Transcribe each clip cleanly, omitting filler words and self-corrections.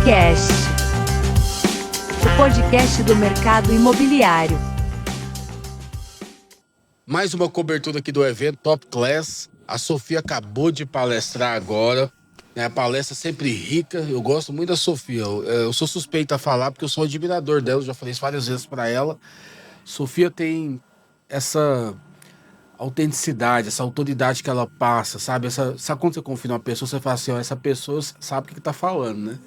Podcast, o podcast do mercado imobiliário. Mais uma cobertura aqui do evento Top Class. A Sofia acabou de palestrar agora. A palestra sempre rica. Eu gosto muito da Sofia. Eu sou suspeita a falar porque eu sou admirador dela. Eu já falei isso várias vezes para ela. Sofia tem essa autenticidade, essa autoridade que ela passa, sabe? Sabe quando você confia numa pessoa, você fala assim, ó, essa pessoa sabe o que tá falando, né?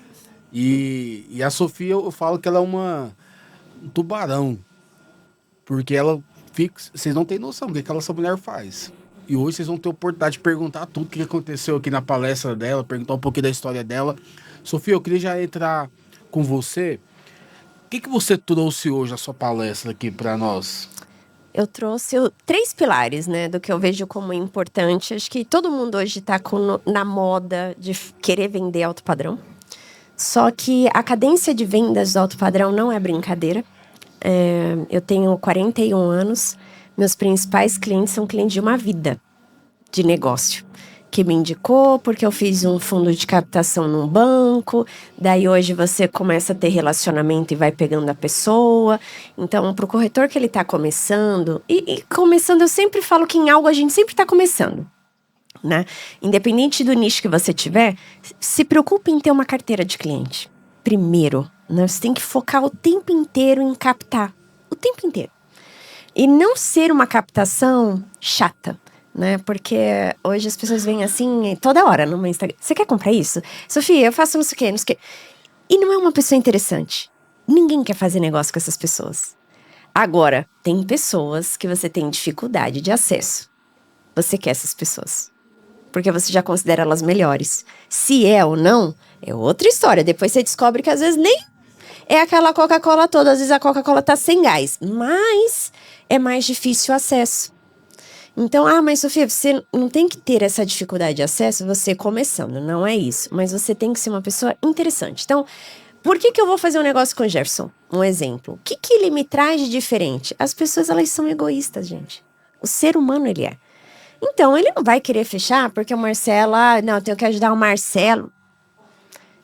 E a Sofia, eu falo que ela é um tubarão, porque ela fica... Vocês não têm noção do que essa mulher faz. E hoje vocês vão ter a oportunidade de perguntar tudo o que aconteceu aqui na palestra dela, perguntar um pouquinho da história dela. Sofia, eu queria já entrar com você. O que você trouxe hoje na sua palestra aqui para nós? Eu trouxe 3 pilares, né, do que eu vejo como importante. Acho que todo mundo hoje está na moda de querer vender alto padrão. Só que a cadência de vendas do alto padrão não é brincadeira. Eu tenho 41 anos. Meus principais clientes são clientes de uma vida de negócio, que me indicou porque eu fiz um fundo de captação num banco, daí hoje você começa a ter relacionamento e vai pegando a pessoa. Então, para o corretor que ele está começando, e começando, eu sempre falo que em algo a gente sempre está começando, né? Independente do nicho que você tiver, se preocupe em ter uma carteira de cliente. Primeiro, né? Você tem que focar o tempo inteiro em captar, o tempo inteiro. E não ser uma captação chata, né? Porque hoje as pessoas vêm assim, toda hora no meu Instagram. Você quer comprar isso? Sofia, eu faço não sei o quê, não sei o quê. E não é uma pessoa interessante. Ninguém quer fazer negócio com essas pessoas. Agora, tem pessoas que você tem dificuldade de acesso. Você quer essas pessoas. Porque você já considera elas melhores. Se é ou não, é outra história. Depois você descobre que às vezes nem é aquela Coca-Cola toda. Às vezes a Coca-Cola tá sem gás. Mas é mais difícil o acesso. Então, mas Sofia, você não tem que ter essa dificuldade de acesso você começando, não é isso. Mas você tem que ser uma pessoa interessante. Então, por que eu vou fazer um negócio com o Jefferson? Um exemplo. O que ele me traz de diferente? As pessoas, elas são egoístas, gente. O ser humano, ele é. Então, ele não vai querer fechar porque o Marcelo, não, eu tenho que ajudar o Marcelo.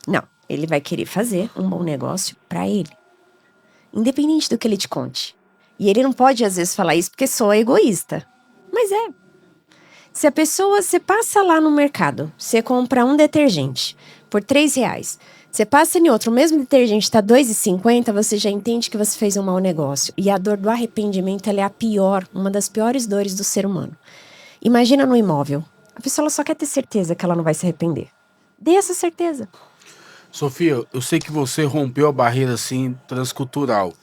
Não, ele vai querer fazer um bom negócio pra ele. Independente do que ele te conte. E ele não pode, às vezes, falar isso porque sou egoísta. Mas é. Se a pessoa, você passa lá no mercado, você compra um detergente por R$3, você passa em outro, o mesmo detergente está R$2,50, você já entende que você fez um mau negócio. E a dor do arrependimento, ela é a pior, uma das piores dores do ser humano. Imagina no imóvel. A pessoa ela só quer ter certeza que ela não vai se arrepender. Dê essa certeza. Sofia, eu sei que você rompeu a barreira, assim, transcultural.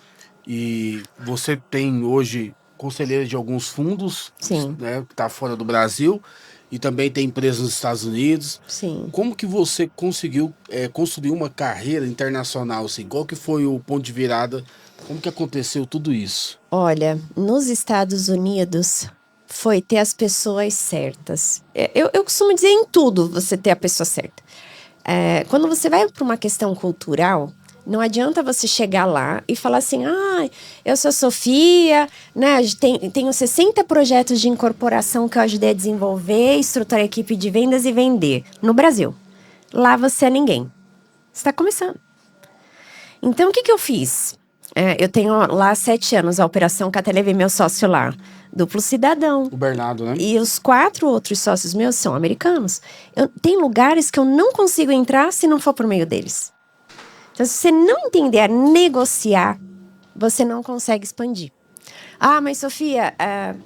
E você tem hoje conselheira de alguns fundos, Sim. né, que está fora do Brasil, e também tem empresas nos Estados Unidos. Sim. Como que você conseguiu construir uma carreira internacional, assim? Qual que foi o ponto de virada? Como que aconteceu tudo isso? Olha, nos Estados Unidos foi ter as pessoas certas. Eu costumo dizer em tudo você ter a pessoa certa. Quando você vai para uma questão cultural, não adianta você chegar lá e falar assim, eu sou Sofia, né? Tenho 60 projetos de incorporação que eu ajudei a desenvolver, estruturar a equipe de vendas e vender no Brasil. Lá você é ninguém. Você está começando. Então, o que eu fiz? Eu tenho lá 7 anos a operação que até levei meu sócio lá. Duplo cidadão. O Bernardo, né? E os 4 outros sócios meus são americanos. Tem lugares que eu não consigo entrar se não for por meio deles. Então, se você não entender a negociar, você não consegue expandir. Mas Sofia,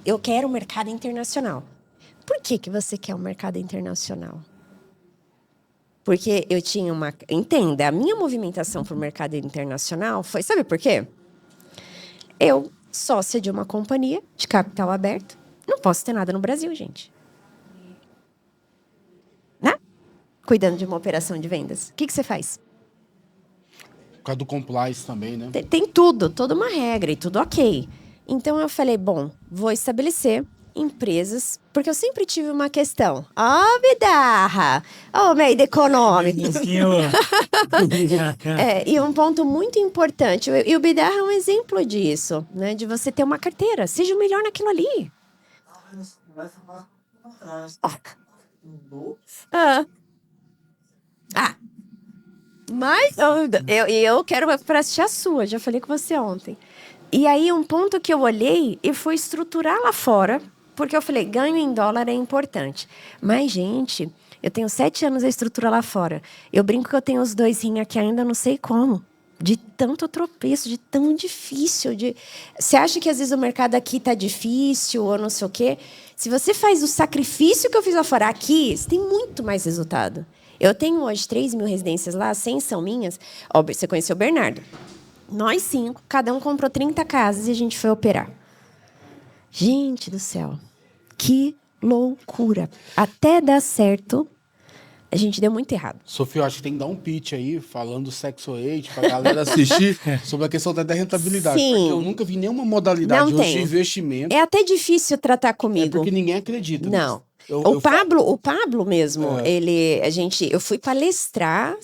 eu quero um mercado internacional. Por que você quer um mercado internacional? Porque eu tinha Entenda, a minha movimentação para o mercado internacional foi... Sabe por quê? Eu, sócia de uma companhia de capital aberto, não posso ter nada no Brasil, gente. Né? Cuidando de uma operação de vendas. O que você faz? Por causa do compliance também, né? Tem tudo, toda uma regra e tudo ok. Então eu falei, vou estabelecer empresas, porque eu sempre tive uma questão. Bidarra! Meio econômico. E um ponto muito importante, e o Bidarra é um exemplo disso, né? De você ter uma carteira, seja o melhor naquilo ali. Mas eu quero para assistir a sua, já falei com você ontem. E aí, um ponto que eu olhei e fui estruturar lá fora, porque eu falei, ganho em dólar é importante. Mas, gente, eu tenho 7 anos a estrutura lá fora. Eu brinco que eu tenho os 2 rins aqui ainda não sei como. De tanto tropeço, de tão difícil. Você acha que às vezes o mercado aqui tá difícil ou não sei o quê? Se você faz o sacrifício que eu fiz lá fora aqui, você tem muito mais resultado. Eu tenho hoje 3 mil residências lá, 100 são minhas. Ó, você conheceu o Bernardo. Nós 5, cada um comprou 30 casas e a gente foi operar. Gente do céu, que loucura. Até dar certo, a gente deu muito errado. Sofia, eu acho que tem que dar um pitch aí, falando do Sexo8, pra galera assistir, sobre a questão da rentabilidade. Sim. Porque eu nunca vi nenhuma modalidade Não hoje de tem. investimento. É até difícil tratar comigo. Porque ninguém acredita. Não. Eu O Pablo mesmo, eu fui palestrar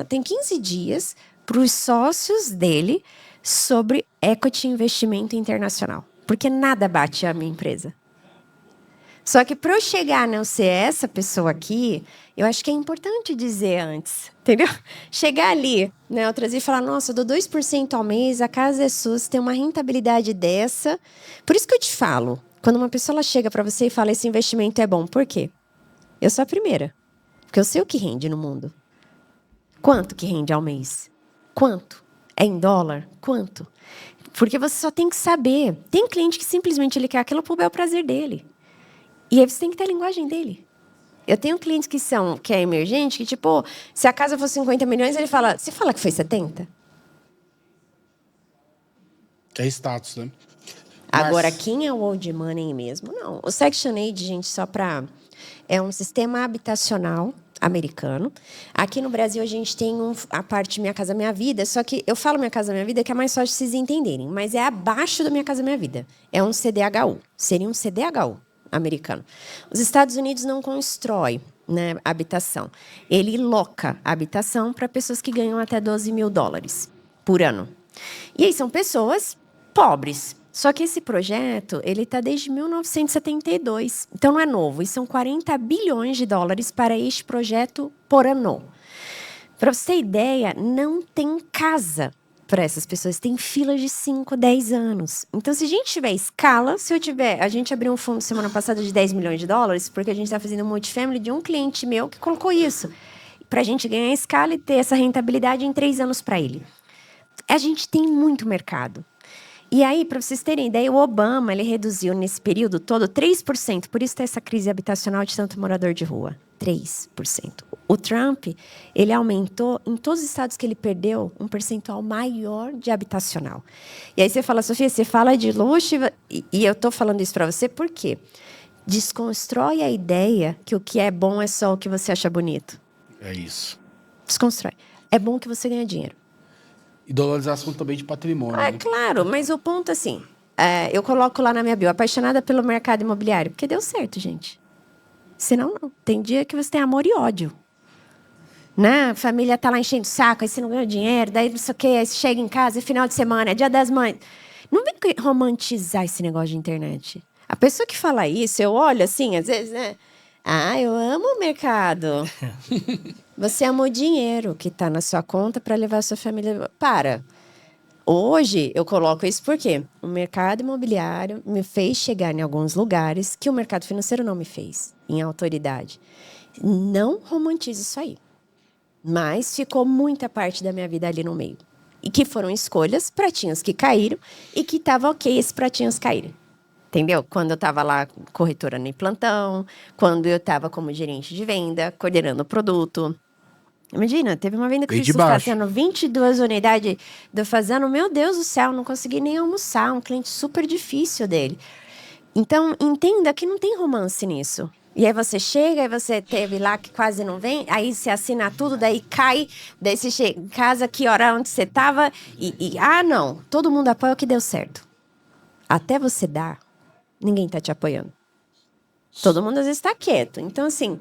tem 15 dias para os sócios dele sobre equity investimento internacional. Porque nada bate a minha empresa. Só que para eu chegar a não ser essa pessoa aqui, eu acho que é importante dizer antes, entendeu? Chegar ali, né, eu trazer e falar, nossa, eu dou 2% ao mês, a casa é sua, você tem uma rentabilidade dessa. Por isso que eu te falo, quando uma pessoa ela chega para você e fala, esse investimento é bom, por quê? Eu sou a primeira, porque eu sei o que rende no mundo. Quanto que rende ao mês? Quanto? É em dólar? Quanto? Porque você só tem que saber. Tem um cliente que simplesmente ele quer aquilo pro bel prazer dele. E aí você tem que ter a linguagem dele. Eu tenho clientes que é emergente, que tipo, se a casa for 50 milhões, ele fala, você fala que foi 70? Que é status, né? Agora, quem é o old money mesmo? Não. O Section 8, gente, é um sistema habitacional americano. Aqui no Brasil, a gente tem a parte Minha Casa Minha Vida, só que eu falo Minha Casa Minha Vida que é mais fácil vocês entenderem, mas é abaixo do Minha Casa Minha Vida. É um CDHU. Seria um CDHU americano. Os Estados Unidos não constrói, né, habitação. Ele loca a habitação para pessoas que ganham até $12 mil por ano. E aí são pessoas pobres. Só que esse projeto, ele está desde 1972. Então, não é novo. E são $40 bilhões para este projeto por ano. Para você ter ideia, não tem casa para essas pessoas. Tem filas de 5, 10 anos. Então, se a gente tiver escala, a gente abriu um fundo semana passada de $10 milhões, porque a gente está fazendo um multifamily de um cliente meu que colocou isso. Para a gente ganhar escala e ter essa rentabilidade em 3 anos para ele. A gente tem muito mercado. E aí, para vocês terem ideia, o Obama, ele reduziu nesse período todo 3%. Por isso tem essa crise habitacional de tanto morador de rua. 3%. O Trump, ele aumentou, em todos os estados que ele perdeu, um percentual maior de habitacional. E aí você fala, Sofia, você fala de luxo, e eu estou falando isso para você por quê? Desconstrói a ideia que o que é bom é só o que você acha bonito. É isso. Desconstrói. É bom que você ganha dinheiro. E dolarização também de patrimônio. É né? claro, mas o ponto assim, eu coloco lá na minha bio, apaixonada pelo mercado imobiliário, porque deu certo, gente. Senão, não. Tem dia que você tem amor e ódio. Né? A família tá lá enchendo o saco, aí você não ganha dinheiro, daí não sei o quê, aí você chega em casa, é final de semana, é dia das mães. Não vem romantizar esse negócio de internet. A pessoa que fala isso, eu olho assim, às vezes, né? Ah, eu amo o mercado. Você ama o dinheiro que está na sua conta para levar a sua família. Para. Hoje, eu coloco isso porque o mercado imobiliário me fez chegar em alguns lugares que o mercado financeiro não me fez, em autoridade. Não romantize isso aí. Mas ficou muita parte da minha vida ali no meio. E que foram escolhas, pratinhos que caíram, e que estava ok esses pratinhos caírem. Entendeu? Quando eu estava lá corretora no plantão, quando eu estava como gerente de venda, coordenando o produto. Imagina, teve uma venda que eu fiz fazendo 22 unidades, fazendo, meu Deus do céu, não consegui nem almoçar, um cliente super difícil dele. Então, entenda que não tem romance nisso. E aí você chega, aí você teve lá que quase não vem, aí você assina tudo, daí cai, daí você chega em casa, que hora onde você estava, não, todo mundo apoia o que deu certo. Até você dar, ninguém tá te apoiando. Todo mundo às vezes está quieto. Então, assim,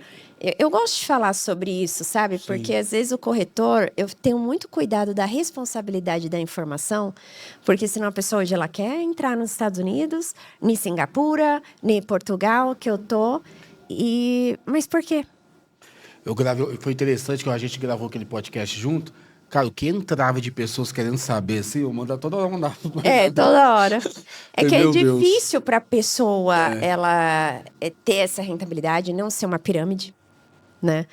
eu gosto de falar sobre isso, sabe? Sim. Porque às vezes o corretor, eu tenho muito cuidado da responsabilidade da informação, porque senão a pessoa hoje ela quer entrar nos Estados Unidos, em Singapura, em Portugal, que eu tô. Mas por quê? Foi interessante que a gente gravou aquele podcast junto. Cara, o que entrava de pessoas querendo saber, assim, eu mando toda hora. Toda hora. É que é Meu Deus. difícil para a pessoa ela ter essa rentabilidade, não ser uma pirâmide, né?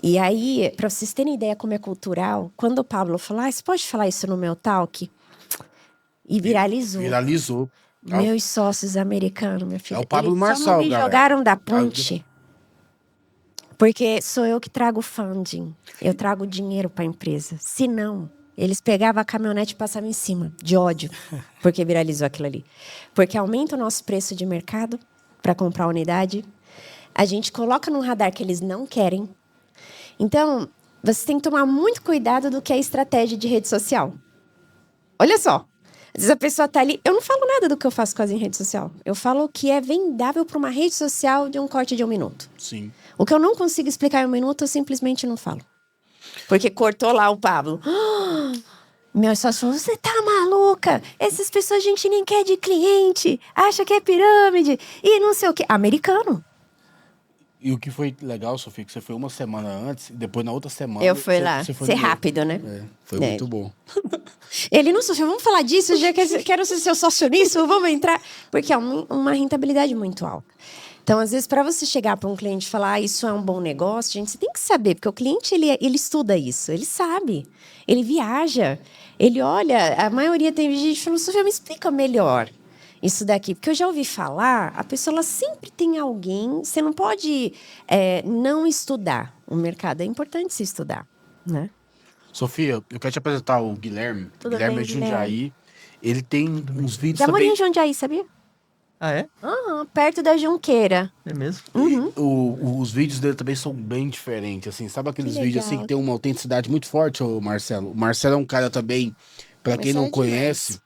E aí, para vocês terem ideia como é cultural, quando o Pablo falou, você pode falar isso no meu talk? E viralizou. Viralizou. Meus sócios americanos, minha filha. É o Pablo eles Marçal, só não me galera. jogaram da ponte. Porque sou eu que trago funding. Eu trago dinheiro para a empresa. Se não, eles pegavam a caminhonete e passavam em cima, de ódio. Porque viralizou aquilo ali. Porque aumenta o nosso preço de mercado para comprar a unidade. A gente coloca num radar que eles não querem. Então, você tem que tomar muito cuidado do que é estratégia de rede social. Olha só. Às vezes a pessoa tá ali... Eu não falo nada do que eu faço quase em rede social. Eu falo o que é vendável para uma rede social de um corte de 1 minuto. Sim. O que eu não consigo explicar em 1 minuto, eu simplesmente não falo. Porque cortou lá o Pablo. Meu sócio falou, você tá maluca? Essas pessoas a gente nem quer de cliente. Acha que é pirâmide. E não sei o quê. Americano. E o que foi legal, Sofia, que você foi uma semana antes, e depois na outra semana... Eu fui lá. Você foi Ser no- rápido, né? Foi muito bom. Ele não sócio, vamos falar disso, já quero ser seu sócio nisso, vamos entrar. Porque é uma rentabilidade muito alta. Então, às vezes, para você chegar para um cliente e falar, isso é um bom negócio, gente, você tem que saber, porque o cliente, ele estuda isso, ele sabe, ele viaja, ele olha, a maioria tem gente que fala, Sofia, me explica melhor isso daqui, porque eu já ouvi falar, a pessoa, ela sempre tem alguém, você não pode não estudar o mercado, é importante se estudar, né? Sofia, eu quero te apresentar o Guilherme. Tudo Guilherme bem, é de Jundiaí. Ele tem uns vídeos Já morei também... em Jundiaí, sabia? Ah, é? Perto da Junqueira. É mesmo? Os vídeos dele também são bem diferentes, assim. Sabe aqueles Que vídeos assim legal. que tem uma autenticidade muito forte, ô Marcelo? O Marcelo é um cara também, pra quem Marcelo não é conhece,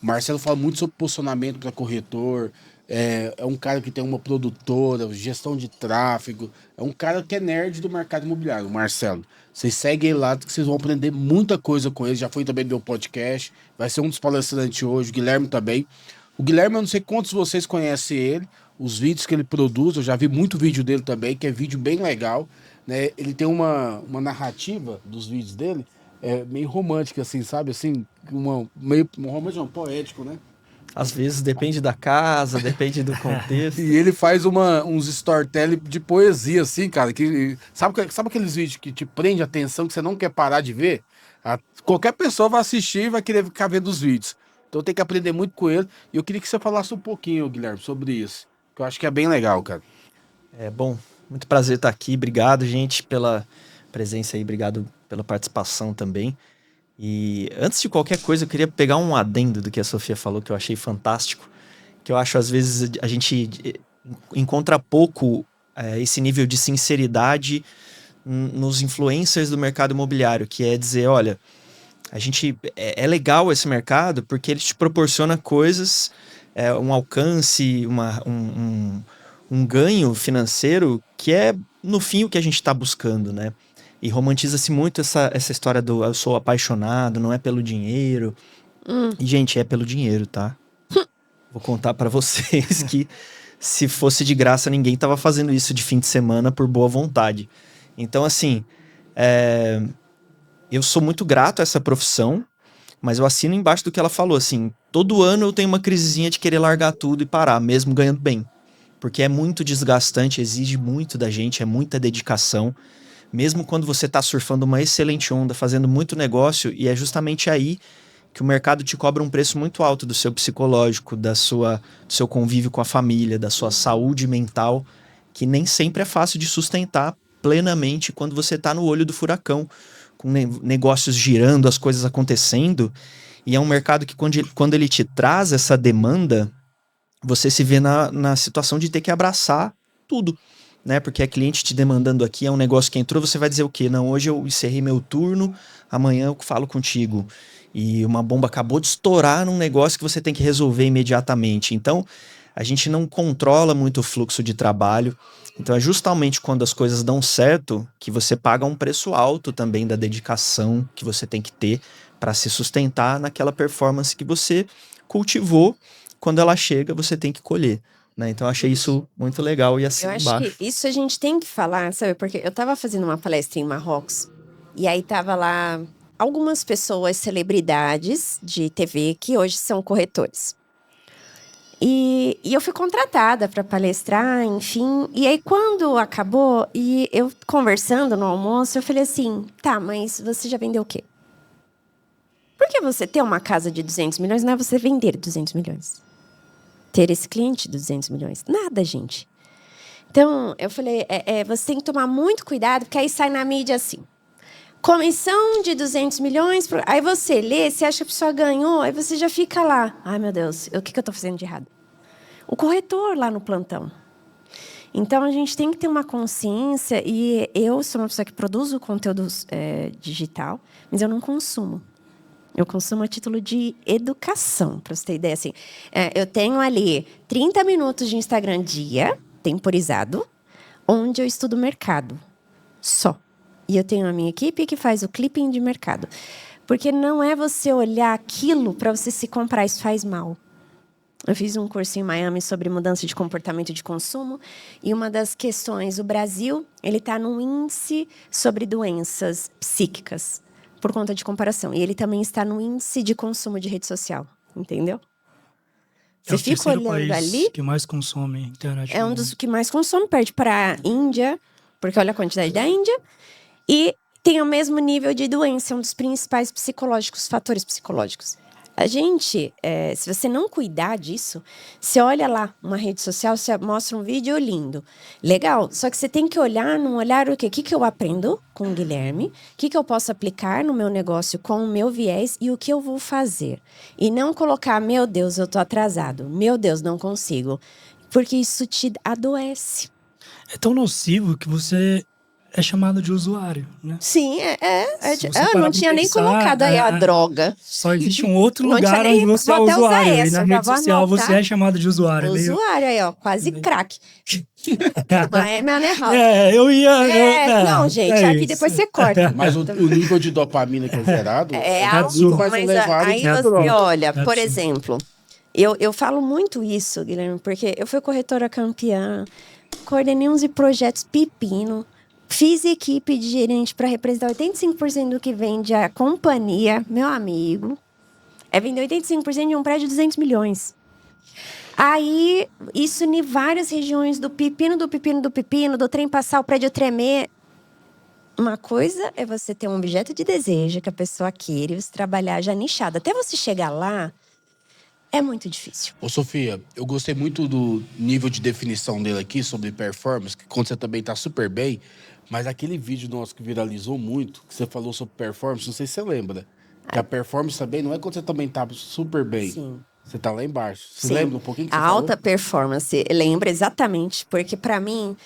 o Marcelo fala muito sobre posicionamento para corretor. É um cara que tem uma produtora, gestão de tráfego. É um cara que é nerd do mercado imobiliário, o Marcelo. Vocês seguem ele lá, que vocês vão aprender muita coisa com ele. Já foi também meu podcast. Vai ser um dos palestrantes hoje. O Guilherme também. O Guilherme, eu não sei quantos de vocês conhecem ele. Os vídeos que ele produz, eu já vi muito vídeo dele também, que é vídeo bem legal. Né? Ele tem uma narrativa dos vídeos dele, meio romântica, assim, sabe? Assim, meio romântico, não, poético, né? Às vezes depende da casa, depende do contexto. E ele faz uns storytelling de poesia, assim, cara. Sabe aqueles vídeos que te prende a atenção, que você não quer parar de ver? Qualquer pessoa vai assistir e vai querer ficar vendo os vídeos. Então tem que aprender muito com ele. E eu queria que você falasse um pouquinho, Guilherme, sobre isso. Que eu acho que é bem legal, cara. Bom, muito prazer estar aqui. Obrigado, gente, pela presença aí. Obrigado pela participação também. E antes de qualquer coisa, eu queria pegar um adendo do que a Sofia falou, que eu achei fantástico. Que eu acho, às vezes, a gente encontra pouco esse nível de sinceridade nos influencers do mercado imobiliário, que é dizer, olha, a gente é legal esse mercado porque ele te proporciona coisas, um alcance, um ganho financeiro que é, no fim, o que a gente está buscando, né? E romantiza-se muito essa história do eu sou apaixonado, não é pelo dinheiro. E, gente, é pelo dinheiro, tá? Vou contar pra vocês que se fosse de graça, ninguém tava fazendo isso de fim de semana por boa vontade. Então, assim, eu sou muito grato a essa profissão, mas eu assino embaixo do que ela falou, assim, todo ano eu tenho uma crisezinha de querer largar tudo e parar, mesmo ganhando bem. Porque é muito desgastante, exige muito da gente, é muita dedicação. Mesmo quando você está surfando uma excelente onda, fazendo muito negócio, e é justamente aí que o mercado te cobra um preço muito alto do seu psicológico, do seu convívio com a família, da sua saúde mental, que nem sempre é fácil de sustentar plenamente quando você está no olho do furacão, com negócios girando, as coisas acontecendo, e é um mercado que quando ele te traz essa demanda, você se vê na situação de ter que abraçar tudo. Né? Porque é cliente te demandando aqui, é um negócio que entrou, você vai dizer o quê? Não, hoje eu encerrei meu turno, amanhã eu falo contigo. E uma bomba acabou de estourar num negócio que você tem que resolver imediatamente. Então, a gente não controla muito o fluxo de trabalho. Então, é justamente quando as coisas dão certo que você paga um preço alto também da dedicação que você tem que ter para se sustentar naquela performance que você cultivou. Quando ela chega, você tem que colher. Né? Então, eu achei isso muito legal e assim Eu embaixo. acho que isso a gente tem que falar, sabe? Porque eu tava fazendo uma palestra em Marrocos e aí tava lá algumas pessoas, celebridades de TV, que hoje são corretores. E eu fui contratada para palestrar, enfim. E aí, quando acabou, e eu conversando no almoço, eu falei assim, tá, mas você já vendeu o quê? Porque você ter uma casa de 200 milhões não é você vender 200 milhões. Ter esse cliente de 200 milhões. Nada, gente. Então, eu falei, você tem que tomar muito cuidado, porque aí sai na mídia assim. Comissão de 200 milhões. Aí você lê, você acha que a pessoa ganhou, aí você já fica lá. Ai, meu Deus, o que eu estou fazendo de errado? O corretor lá no plantão. Então, a gente tem que ter uma consciência. E eu sou uma pessoa que produzo conteúdo digital, mas eu não consumo. Eu consumo a título de educação, para você ter ideia. Assim, eu tenho ali 30 minutos de Instagram dia, temporizado, onde eu estudo mercado. Só. E eu tenho a minha equipe que faz o clipping de mercado. Porque não é você olhar aquilo para você se comprar, isso faz mal. Eu fiz um curso em Miami sobre mudança de comportamento de consumo. E uma das questões, o Brasil, ele está num índice sobre doenças psíquicas, por conta de comparação. E ele também está no índice de consumo de rede social. Entendeu? Você fica olhando ali... que mais consome internet. É um dos que mais consome, perde para a Índia, porque olha a quantidade da Índia. E tem o mesmo nível de doença, é um dos principais fatores psicológicos. A gente, se você não cuidar disso, você olha lá uma rede social, você mostra um vídeo lindo, legal, só que você tem que olhar, não olhar o quê? O que eu aprendo com o Guilherme, o que eu posso aplicar no meu negócio com o meu viés e o que eu vou fazer. E não colocar, meu Deus, eu tô atrasado, meu Deus, não consigo, porque isso te adoece. É tão nocivo que você é chamado de usuário, né? Sim, Eu não tinha nem colocado aí a droga. Só existe um outro Não lugar tinha nem- onde você é vou até usar usuário. E essa, na já rede vou social anotar. você é chamado de usuário. É meio... Usuário aí, ó, quase crack. Mas é minha errado. eu ia... Não, gente, é aqui isso. depois você corta. Mas o nível de dopamina que é gerado É muito alto, mais mas elevado aí que você outro. olha, por absurdo. exemplo, eu falo muito isso, Guilherme, porque eu fui corretora campeã, coordenei uns projetos pepino, fiz equipe de gerente para representar 85% do que vende a companhia, meu amigo, vender 85% de um prédio de 200 milhões. Aí, isso em várias regiões do pepino, do trem passar, o prédio tremer. Uma coisa é você ter um objeto de desejo que a pessoa queira e você trabalhar já nichado. Até você chegar lá, é muito difícil. Ô, Sofia, eu gostei muito do nível de definição dele aqui sobre performance, que quando você também tá super bem, mas aquele vídeo nosso que viralizou muito, que você falou sobre performance, não sei se você lembra, que a performance também não é quando você também tá super bem. Sim. Você tá lá embaixo. Você Sim. lembra um pouquinho que você A falou? alta performance, lembra exatamente, porque para mim,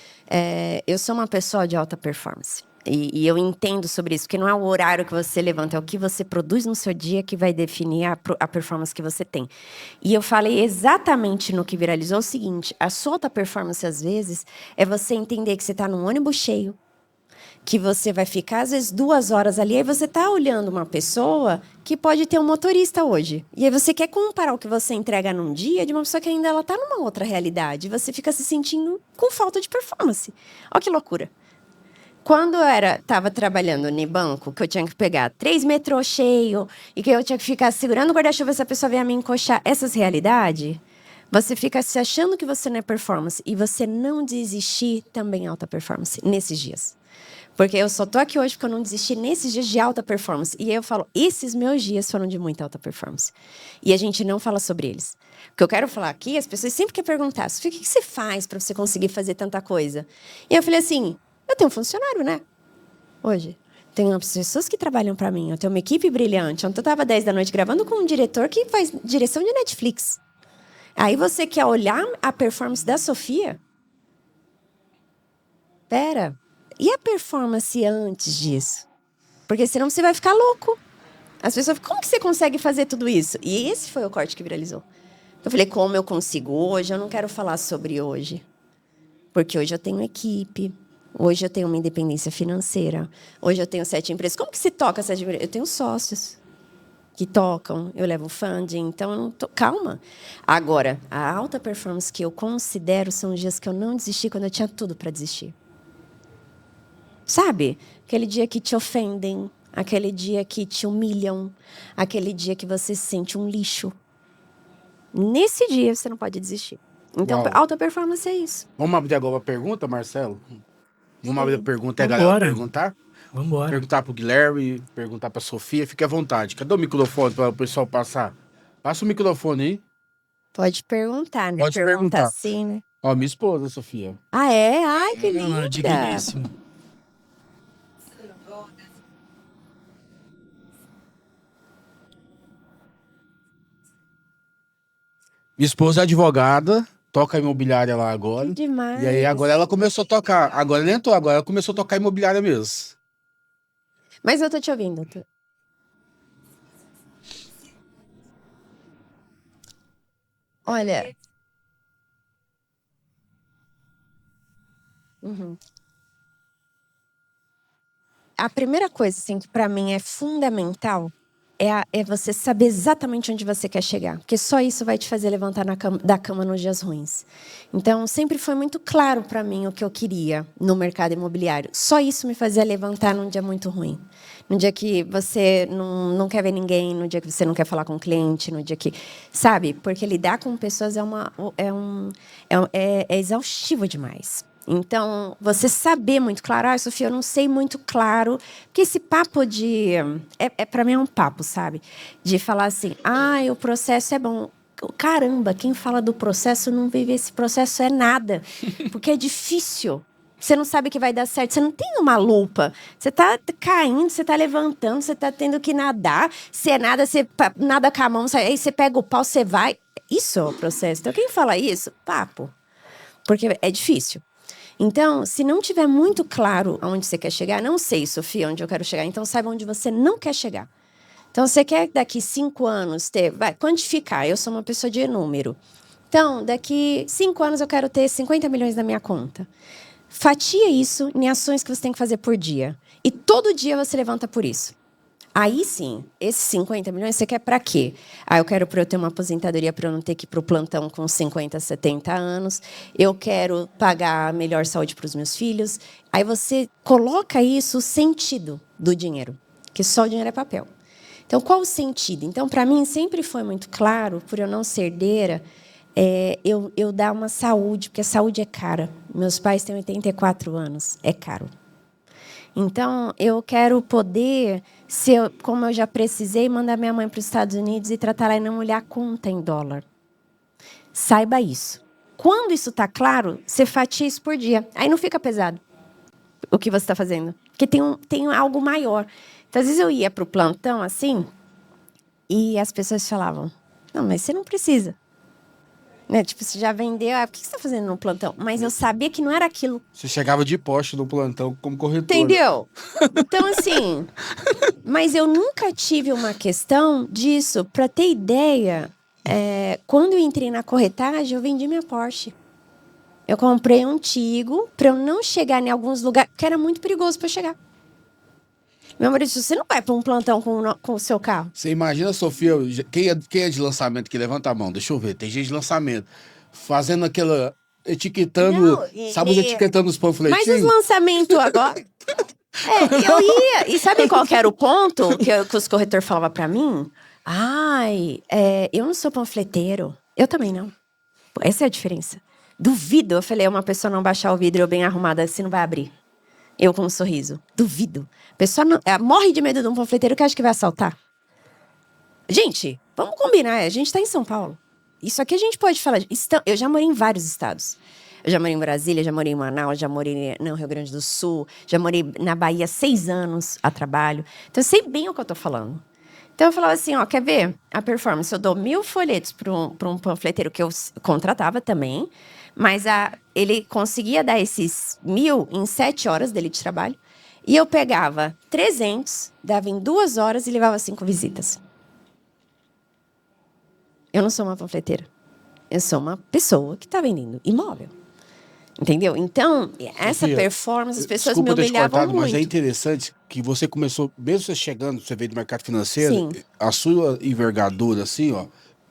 eu sou uma pessoa de alta performance. E eu entendo sobre isso, porque não é o horário que você levanta, é o que você produz no seu dia que vai definir a performance que você tem. E eu falei exatamente no que viralizou o seguinte: a sua alta performance, às vezes, é você entender que você está num ônibus cheio, que você vai ficar, às vezes, 2 horas ali, aí você tá olhando uma pessoa que pode ter um motorista hoje. E aí você quer comparar o que você entrega num dia de uma pessoa que ainda ela tá numa outra realidade. E você fica se sentindo com falta de performance. Olha que loucura. Quando eu tava trabalhando no banco, que eu tinha que pegar 3 metrôs cheios e que eu tinha que ficar segurando o guarda-chuva se a pessoa vier me encoxar, essas realidades, você fica se achando que você não é performance. E você não desistir também é alta performance nesses dias. Porque eu só tô aqui hoje porque eu não desisti nesses dias de alta performance. E aí eu falo, esses meus dias foram de muita alta performance. E a gente não fala sobre eles. O que eu quero falar aqui, as pessoas sempre querem perguntar, Sofia, o que você faz para você conseguir fazer tanta coisa? E eu falei assim, eu tenho um funcionário, né? Hoje. Tenho pessoas que trabalham para mim. Eu tenho uma equipe brilhante. Ontem eu tava 10 da noite gravando com um diretor que faz direção de Netflix. Aí você quer olhar a performance da Sofia? Pera... E a performance antes disso? Porque senão você vai ficar louco. As pessoas ficam, como que você consegue fazer tudo isso? E esse foi o corte que viralizou. Eu falei, como eu consigo hoje? Eu não quero falar sobre hoje. Porque hoje eu tenho equipe. Hoje eu tenho uma independência financeira. Hoje eu tenho 7 empresas. Como que se toca 7 empresas? Eu tenho sócios que tocam. Eu levo funding. Então, eu não tô... calma. Agora, a alta performance que eu considero são os dias que eu não desisti quando eu tinha tudo para desistir. Sabe? Aquele dia que te ofendem, aquele dia que te humilham, aquele dia que você se sente um lixo. Nesse dia você não pode desistir. Então, Uau. alta performance é isso. Vamos abrir agora a pergunta, Marcelo? Vamos abrir a pergunta e a galera Vambora. perguntar? Vambora. Perguntar pro Guilherme, perguntar pra Sofia, fique à vontade. Cadê o microfone para o pessoal passar? Passa o microfone aí. Pode perguntar, né? Pode Pergunta perguntar. assim, né? Ó, minha esposa, Sofia. Ah, é? Ai, que Ah, linda. digníssimo. Minha esposa é advogada, toca imobiliária lá agora. Que demais. E aí agora ela começou a tocar. Agora ela entrou, agora ela começou a tocar imobiliária mesmo. Mas eu tô te ouvindo. Olha. Uhum. A primeira coisa, assim, que pra mim é fundamental é você saber exatamente onde você quer chegar. Porque só isso vai te fazer levantar da cama nos dias ruins. Então, sempre foi muito claro pra mim o que eu queria no mercado imobiliário. Só isso me fazia levantar num dia muito ruim. No dia que você não quer ver ninguém, no dia que você não quer falar com o cliente, no dia que... Sabe? Porque lidar com pessoas é exaustivo demais. Então, você saber muito claro, Sofia, eu não sei muito claro, porque esse papo de... para mim é um papo, sabe? De falar assim, o processo é bom. Caramba, quem fala do processo não vive esse processo é nada, porque é difícil. Você não sabe que vai dar certo, você não tem uma lupa. Você tá caindo, você tá levantando, você tá tendo que nadar. Se nada, você nada com a mão, aí você pega o pau, você vai. Isso é o processo. Então, quem fala isso, papo. Porque é difícil. Então, se não tiver muito claro aonde você quer chegar, não sei, Sofia, onde eu quero chegar, então saiba onde você não quer chegar. Então, você quer daqui 5 anos vai quantificar, eu sou uma pessoa de número. Então, daqui 5 anos eu quero ter 50 milhões na minha conta. Fatia isso em ações que você tem que fazer por dia. E todo dia você levanta por isso. Aí sim, esses 50 milhões você quer para quê? Eu quero para eu ter uma aposentadoria para eu não ter que ir para o plantão com 50, 70 anos. Eu quero pagar melhor saúde para os meus filhos. Aí você coloca isso, o sentido do dinheiro. Que só o dinheiro é papel. Então, qual o sentido? Então, para mim, sempre foi muito claro, por eu não ser herdeira, eu dar uma saúde, porque a saúde é cara. Meus pais têm 84 anos, é caro. Então, eu quero poder, como eu já precisei, mandar minha mãe para os Estados Unidos e tratar ela e não olhar a conta em dólar. Saiba isso. Quando isso está claro, você fatia isso por dia. Aí não fica pesado o que você está fazendo. Porque tem algo maior. Então, às vezes eu ia para o plantão assim, e as pessoas falavam, não, mas você não precisa. Né? Tipo, você já vendeu, o que você está fazendo no plantão? Mas eu sabia que não era aquilo. Você chegava de poste no plantão como corretor. Entendeu? Então, assim... Mas eu nunca tive uma questão disso. Para ter ideia, quando eu entrei na corretagem, eu vendi minha Porsche. Eu comprei um Tigo para eu não chegar em alguns lugares, que era muito perigoso para eu chegar. Meu marido disse, você não vai para um plantão com o seu carro. Você imagina, Sofia, quem é de lançamento que levanta a mão? Deixa eu ver, tem gente de lançamento. Fazendo aquela... Etiquetando... etiquetando os panfletinhos? Mas os lançamentos agora... eu ia... E sabe qual que era o ponto que os corretores falavam para mim? Eu não sou panfleteiro. Eu também não. Essa é a diferença. Duvido, eu falei, uma pessoa não baixar o vidro bem arrumada, você não vai abrir. Eu com um sorriso. Duvido. A pessoa morre de medo de um panfleteiro que acha que vai assaltar. Gente, vamos combinar. A gente está em São Paulo. Isso aqui a gente pode falar. Eu já morei em vários estados. Eu já morei em Brasília, já morei em Manaus, já morei no Rio Grande do Sul, já morei na Bahia 6 anos a trabalho. Então, eu sei bem o que eu estou falando. Então, eu falava assim, quer ver a performance? Eu dou 1000 folhetos para um panfleteiro que eu contratava também, mas ele conseguia dar esses 1000 em 7 horas dele de trabalho. E eu pegava 300, dava em 2 horas e levava 5 visitas. Eu não sou uma panfleteira. Eu sou uma pessoa que está vendendo imóvel. Entendeu? Então, essa Sofia, performance, as pessoas desculpa me ter te humilhavam cortado, muito. mas é interessante que você começou, mesmo você chegando, você veio do mercado financeiro, Sim. a sua envergadura, assim,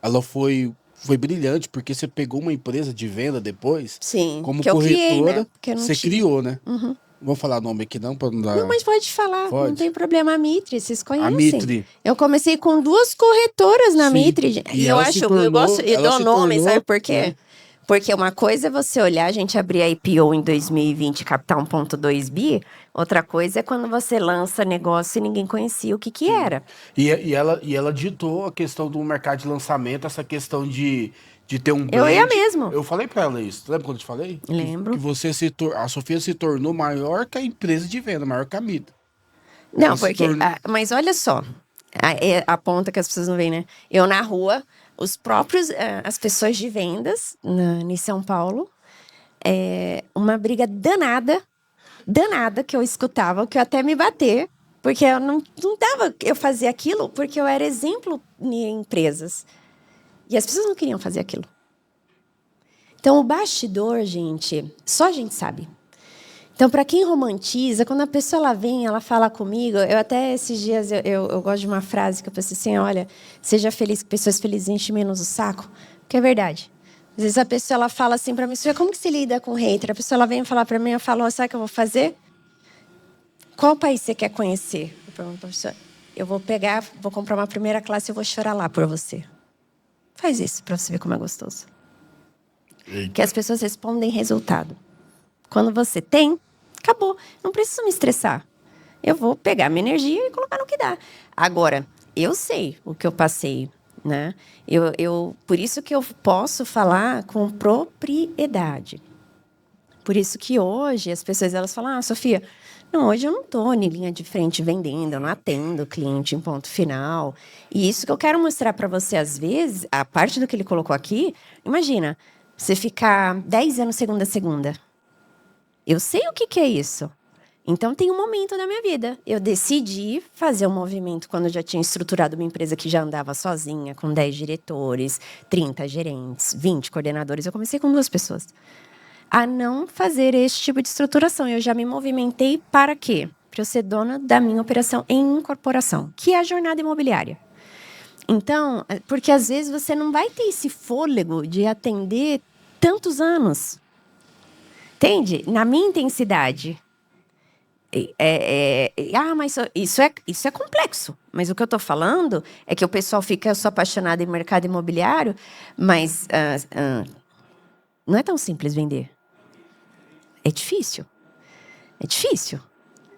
ela foi brilhante, porque você pegou uma empresa de venda depois, Sim, como que eu corretora, criei, né? Porque eu não você tinha. criou, né? Uhum. Vou falar nome aqui não, pra não dar... Não, mas pode falar, Pode. não tem problema. A Mitre, vocês conhecem? A Mitre. Eu comecei com 2 corretoras na Sim. Mitre. E E eu ela acho, se tornou- eu gosto, eu ela dou se nome, tornou, sabe por quê? né? Porque uma coisa é você olhar, a gente abrir a IPO em 2020 e captar 1,2 bi. Outra coisa é quando você lança negócio e ninguém conhecia o que era. E ela ditou a questão do mercado de lançamento, essa questão de ter um Eu ia brand. mesmo. Eu falei pra ela isso. Lembra quando eu te falei? Lembro. Que você a Sofia se tornou maior que a empresa de venda, maior que a Mida. Não, Ela se porque. tornou- Mas olha só. A ponta que as pessoas não veem, né? Eu na rua, os próprios. As pessoas de vendas em São Paulo. Uma briga danada que eu escutava, que eu até me bater. Porque eu não dava. Eu fazia aquilo porque eu era exemplo em empresas. E as pessoas não queriam fazer aquilo. Então, o bastidor, gente, só a gente sabe. Então, para quem romantiza, quando a pessoa ela vem, ela fala comigo, eu até esses dias, eu gosto de uma frase que eu pensei assim, olha, seja feliz, que pessoas felizes enchem menos o saco, que é verdade. Às vezes a pessoa ela fala assim para mim, Sofia, como que se lida com hater? A pessoa ela vem falar para mim, eu falo, sabe o que eu vou fazer? Qual país você quer conhecer? Eu pergunto para a pessoa, eu vou pegar, vou comprar uma primeira classe e eu vou chorar lá por você. Faz isso para você ver como é gostoso. Que as pessoas respondem resultado. Quando você tem, acabou. Não preciso me estressar. Eu vou pegar minha energia e colocar no que dá. Agora, eu sei o que eu passei, né? Por isso que eu posso falar com propriedade. Por isso que hoje as pessoas elas falam, Sofia, não, hoje eu não estou em linha de frente vendendo, eu não atendo cliente em ponto final. E isso que eu quero mostrar para você, às vezes, a parte do que ele colocou aqui, imagina, você ficar 10 anos segunda a segunda. Eu sei o que é isso. Então, tem um momento da minha vida. Eu decidi fazer um movimento quando eu já tinha estruturado uma empresa que já andava sozinha, com 10 diretores, 30 gerentes, 20 coordenadores. Eu comecei com 2 pessoas. A não fazer esse tipo de estruturação. Eu já me movimentei para quê? Para eu ser dona da minha operação em incorporação, que é a jornada imobiliária. Então, porque às vezes você não vai ter esse fôlego de atender tantos anos. Entende? Na minha intensidade. Mas isso é complexo. Mas o que eu estou falando é que o pessoal fica, eu sou apaixonada em mercado imobiliário, mas não é tão simples vender. É difícil. É difícil.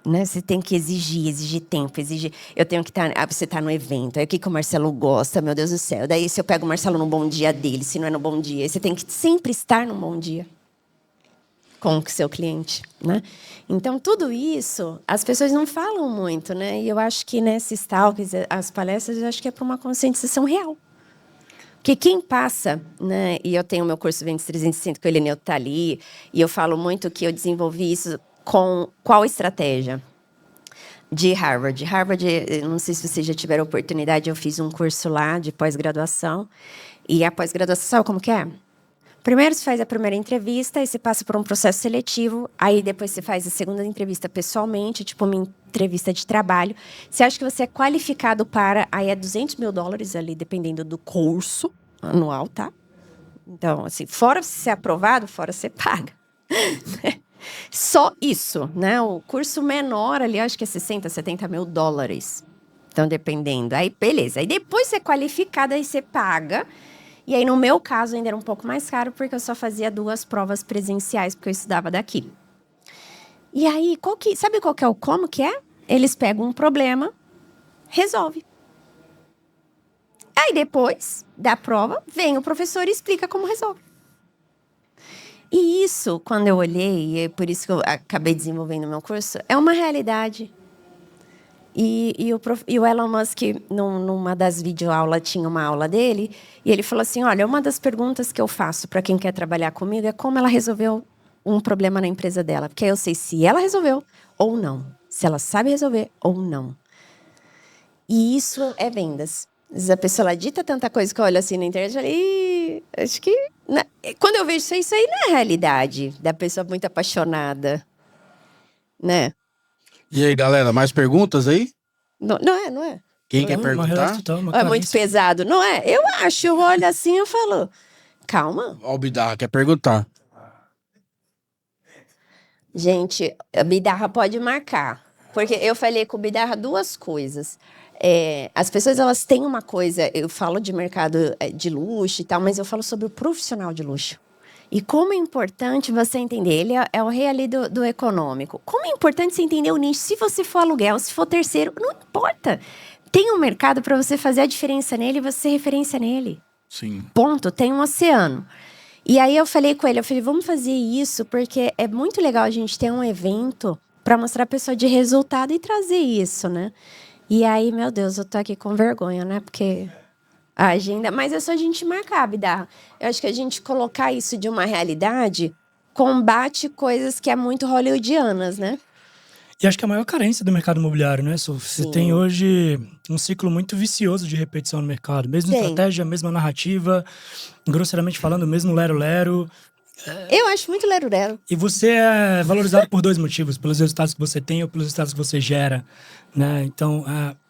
Né? Você tem que exigir tempo, exigir. Eu tenho que estar. Você está no evento, aí o que o Marcelo gosta, meu Deus do céu. Daí, se eu pego o Marcelo no bom dia dele, se não é no bom dia, você tem que sempre estar no bom dia com o seu cliente, né? Então, tudo isso, as pessoas não falam muito, né? E eu acho que nesses talks, as palestras, eu acho que é para uma conscientização real. Porque quem passa, né? E eu tenho o meu curso Vendas 360 com o Eleneu tá ali, e eu falo muito que eu desenvolvi isso com qual estratégia? De Harvard. Harvard, não sei se vocês já tiveram oportunidade, eu fiz um curso lá de pós-graduação. E a pós-graduação, sabe como que é? Primeiro você faz a primeira entrevista, aí você passa por um processo seletivo, aí depois você faz a segunda entrevista pessoalmente, tipo uma entrevista de trabalho. Você acha que você é qualificado para, aí é $200 mil ali, dependendo do curso anual, tá? Então, assim, fora você ser aprovado, fora você paga. Só isso, né? O curso menor ali, acho que é $60, 70 mil. Então, dependendo. Aí, beleza. Aí, depois você é qualificado, aí você paga. E aí, no meu caso, ainda era um pouco mais caro, porque eu só fazia 2 provas presenciais, porque eu estudava daqui. E aí, sabe qual que é o como que é? Eles pegam um problema, resolve. Aí, depois da prova, vem o professor e explica como resolve. E isso, quando eu olhei, e é por isso que eu acabei desenvolvendo o meu curso, é uma realidade. E o Elon Musk, numa das videoaulas, tinha uma aula dele, e ele falou assim, olha, uma das perguntas que eu faço para quem quer trabalhar comigo é como ela resolveu um problema na empresa dela. Porque aí eu sei se ela resolveu ou não. Se ela sabe resolver ou não. E isso é vendas. Às vezes a pessoa ela dita tanta coisa que eu olho assim na internet e falei, acho que... Quando eu vejo isso aí não é a realidade da pessoa muito apaixonada, né? E aí, galera, mais perguntas aí? Não é. Quem quer Uma perguntar? relação total, uma É muito carência. pesado, não é? Eu acho, eu olho assim e falo, calma. Ó, o Bidarra quer perguntar. Gente, a Bidarra pode marcar. Porque eu falei com o Bidarra 2 coisas. As pessoas, elas têm uma coisa... Eu falo de mercado de luxo e tal, mas eu falo sobre o profissional de luxo. E como é importante você entender. Ele é o rei ali do econômico. Como é importante você entender o nicho. Se você for aluguel, se for terceiro, não importa. Tem um mercado para você fazer a diferença nele e você ser referência nele. Sim. Ponto. Tem um oceano. E aí eu falei com ele, vamos fazer isso, porque é muito legal a gente ter um evento para mostrar a pessoa de resultado e trazer isso, né? E aí, meu Deus, eu tô aqui com vergonha, né? Porque a agenda... Mas é só a gente marcar, Bidarra. Eu acho que a gente colocar isso de uma realidade combate coisas que é muito hollywoodianas, né? E acho que a maior carência do mercado imobiliário, né, Sof? Você tem hoje um ciclo muito vicioso de repetição no mercado. Mesma estratégia, mesma narrativa, grosseiramente falando, o mesmo lero-lero. Eu acho muito lero-lero. E você é valorizado por 2 motivos. Pelos resultados que você tem ou pelos resultados que você gera, né? Então,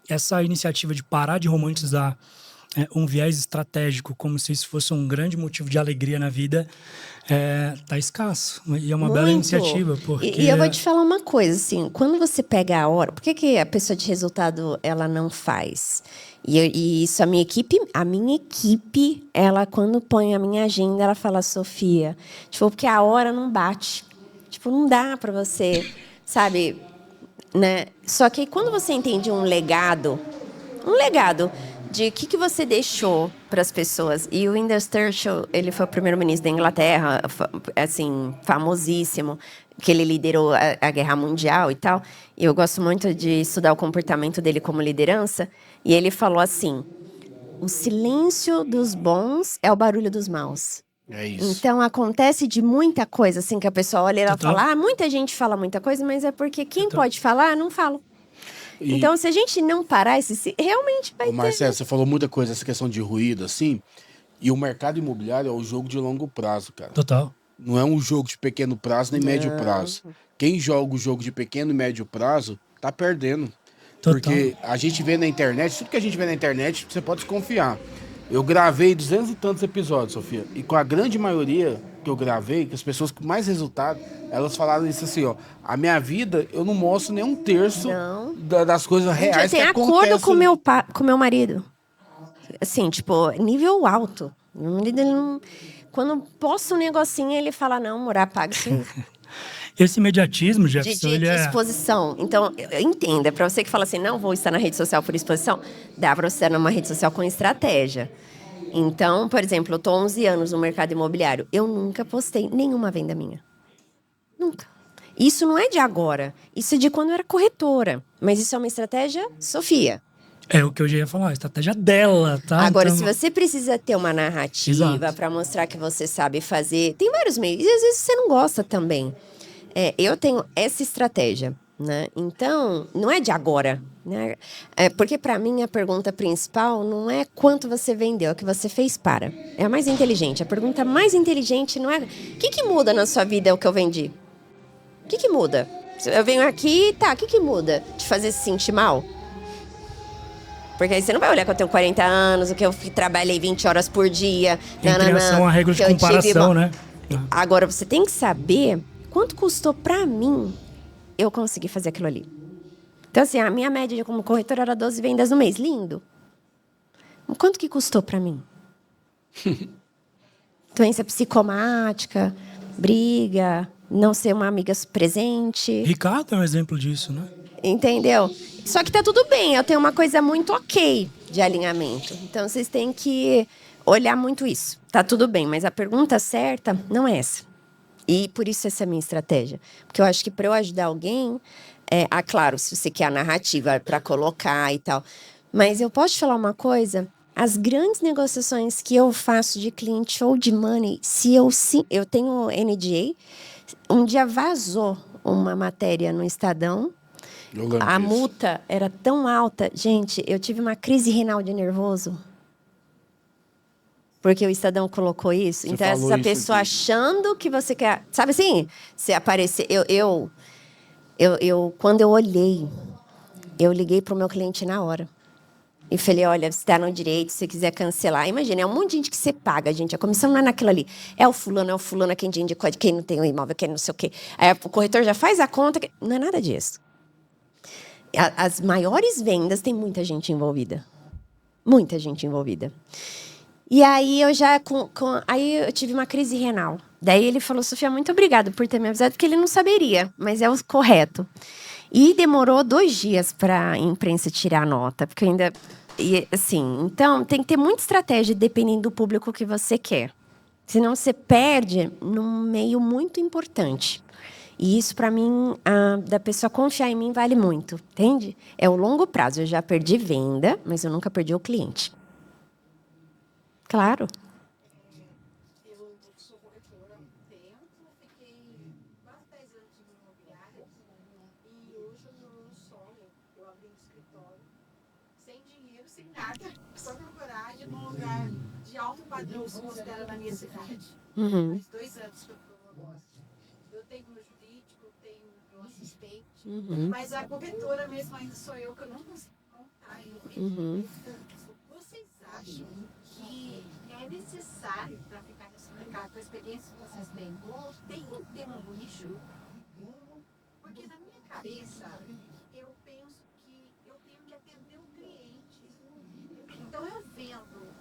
essa iniciativa de parar de romantizar um viés estratégico como se isso fosse um grande motivo de alegria na vida, tá escasso. E é uma bela iniciativa, porque... E eu vou te falar uma coisa, assim, quando você pega a hora... Por que a pessoa de resultado, ela não faz? E isso, a minha equipe, ela, quando põe a minha agenda, ela fala, Sofia, tipo, porque a hora não bate. Tipo, não dá pra você, sabe, né? Só que quando você entende um legado de o que você deixou para as pessoas. E o Winston Churchill, ele foi o primeiro-ministro da Inglaterra, assim, famosíssimo, que ele liderou a Guerra Mundial e tal. E eu gosto muito de estudar o comportamento dele como liderança. E ele falou assim, o silêncio dos bons é o barulho dos maus. É isso. Então, acontece de muita coisa, assim, que a pessoa olha e ela fala, muita gente fala muita coisa, mas é porque quem pode falar, não fala. Então, se a gente não parar, realmente vai ter... Marcelo, você falou muita coisa, essa questão de ruído, assim, e o mercado imobiliário é um jogo de longo prazo, cara. Total. Não é um jogo de pequeno prazo nem médio prazo. Quem joga o jogo de pequeno e médio prazo, tá perdendo. Total. Porque a gente vê na internet, tudo que a gente vê na internet, você pode desconfiar. Eu gravei 200 e tantos episódios, Sofia, e com a grande maioria que eu gravei, que as pessoas com mais resultado, elas falaram isso assim, ó, a minha vida, eu não mostro nem um terço das coisas reais que acontecem. Eu tenho acordo com meu marido. Assim, tipo, nível alto. Ele não... Quando posta um negocinho, ele fala, não, morar paga isso aí. Esse imediatismo, Jefferson, de exposição. Então, entenda, para você que fala assim, não vou estar na rede social por exposição, dá para você estar numa rede social com estratégia. Então, por exemplo, eu tô 11 anos no mercado imobiliário. Eu nunca postei nenhuma venda minha. Nunca. Isso não é de agora. Isso é de quando eu era corretora. Mas isso é uma estratégia Sofia. É o que eu já ia falar, a estratégia dela, tá? Agora, então... se você precisa ter uma narrativa para mostrar que você sabe fazer... Tem vários meios. E às vezes você não gosta também. Eu tenho essa estratégia, né? Então, não é de agora, né? Porque, para mim, a pergunta principal não é quanto você vendeu, é o que você fez para. É a mais inteligente. A pergunta mais inteligente não é... O que muda na sua vida é o que eu vendi? O que muda? Eu venho aqui, tá, o que muda? Te fazer se sentir mal? Porque aí você não vai olhar que eu tenho 40 anos, o que eu trabalhei 20 horas por dia. Em relação à regra de comparação, né? Agora, você tem que saber quanto custou pra mim eu conseguir fazer aquilo ali. Então, assim, a minha média como corretora era 12 vendas no mês. Lindo. Quanto que custou pra mim? Doença psicomática, briga, não ser uma amiga presente. Ricardo é um exemplo disso, né? Entendeu? Só que tá tudo bem, eu tenho uma coisa muito ok de alinhamento. Então, vocês têm que olhar muito isso. Tá tudo bem, mas a pergunta certa não é essa. E por isso essa é a minha estratégia. Porque eu acho que para eu ajudar alguém... claro, se você quer a narrativa para colocar e tal. Mas eu posso te falar uma coisa? As grandes negociações que eu faço de cliente ou de money, eu tenho NDA, um dia vazou uma matéria no Estadão. A multa era tão alta. Gente, eu tive uma crise renal de nervoso. Porque o Estadão colocou isso. Você então, essa pessoa aqui, achando que você quer... Sabe assim? Você aparecer... Quando eu olhei, eu liguei pro meu cliente na hora. E falei, olha, você tá no direito, se você quiser cancelar. Imagina, é um monte de gente que você paga, gente. A comissão não é naquilo ali. É o fulano, quem te indicou, quem não tem o imóvel, quem não sei o quê. Aí o corretor já faz a conta. Não é nada disso. As maiores vendas tem muita gente envolvida. Muita gente envolvida. E aí eu já aí eu tive uma crise renal. Daí ele falou, Sofia, muito obrigado por ter me avisado, porque ele não saberia, mas é o correto. E demorou 2 dias para a imprensa tirar a nota, porque ainda... E, assim, então, tem que ter muita estratégia dependendo do público que você quer. Senão você perde num meio muito importante. E isso, para mim, da pessoa confiar em mim, vale muito, entende? É o longo prazo. Eu já perdi venda, mas eu nunca perdi o cliente. Claro. Eu sou corretora há um tempo, fiquei quase 10 anos em imobiliária e hoje eu moro solo. Eu abri um escritório sem dinheiro, sem nada, só com coragem, num lugar de alto padrão, se considera na minha cidade. Faz 2 anos que eu estou no negócio. Eu tenho meu jurídico, tenho meu assistente, mas a corretora mesmo ainda sou eu, que eu não consigo contar. Vocês acham que é necessário para ficar nesse mercado, com a experiência que vocês têm, tem que ter um nicho? Porque na minha cabeça, eu penso que eu tenho que atender o cliente. Então eu vendo.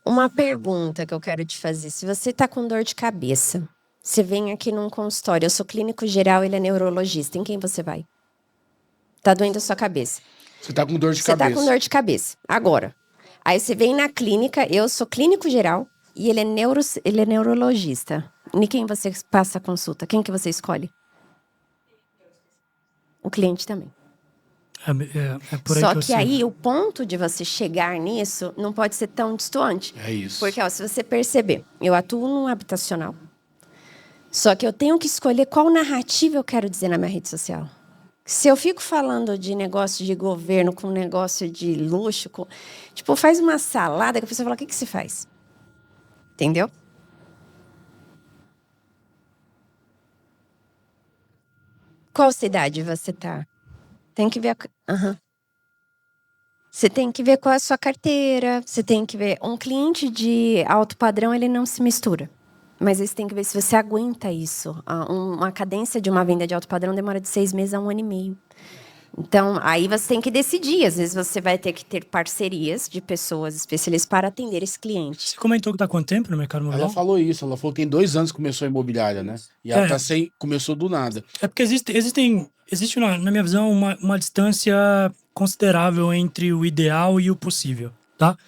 Uma pergunta que eu quero te fazer. Se você está com dor de cabeça, você vem aqui num consultório, eu sou clínico geral, ele é neurologista, em quem você vai? Tá doendo a sua cabeça. Você tá com dor de Você cabeça. tá com dor de cabeça. Agora. Aí você vem na clínica, eu sou clínico geral e ele é neurologista. Em quem você passa a consulta? Quem que você escolhe? O cliente também. É por aí Só que eu que sei. aí o ponto de você chegar nisso não pode ser tão distante. É isso. Porque, ó, se você perceber, eu atuo num habitacional. Só que eu tenho que escolher qual narrativa eu quero dizer na minha rede social. Se eu fico falando de negócio de governo com negócio de luxo, tipo, faz uma salada que a pessoa fala, o que você faz? Entendeu? Qual cidade você tá? Tem que ver Você tem que ver qual é a sua carteira, você tem que ver... Um cliente de alto padrão, ele não se mistura. Mas você tem que ver se você aguenta isso. Uma cadência de uma venda de alto padrão demora de 6 meses a 1 ano e meio. Então, aí você tem que decidir. Às vezes você vai ter que ter parcerias de pessoas especialistas para atender esse cliente. Você comentou que tá há quanto tempo no mercado imobiliário? Ela falou isso, ela falou que em 2 anos começou a imobiliária, né? E ela começou do nada. É porque existe na minha visão, uma distância considerável entre o ideal e o possível, tá?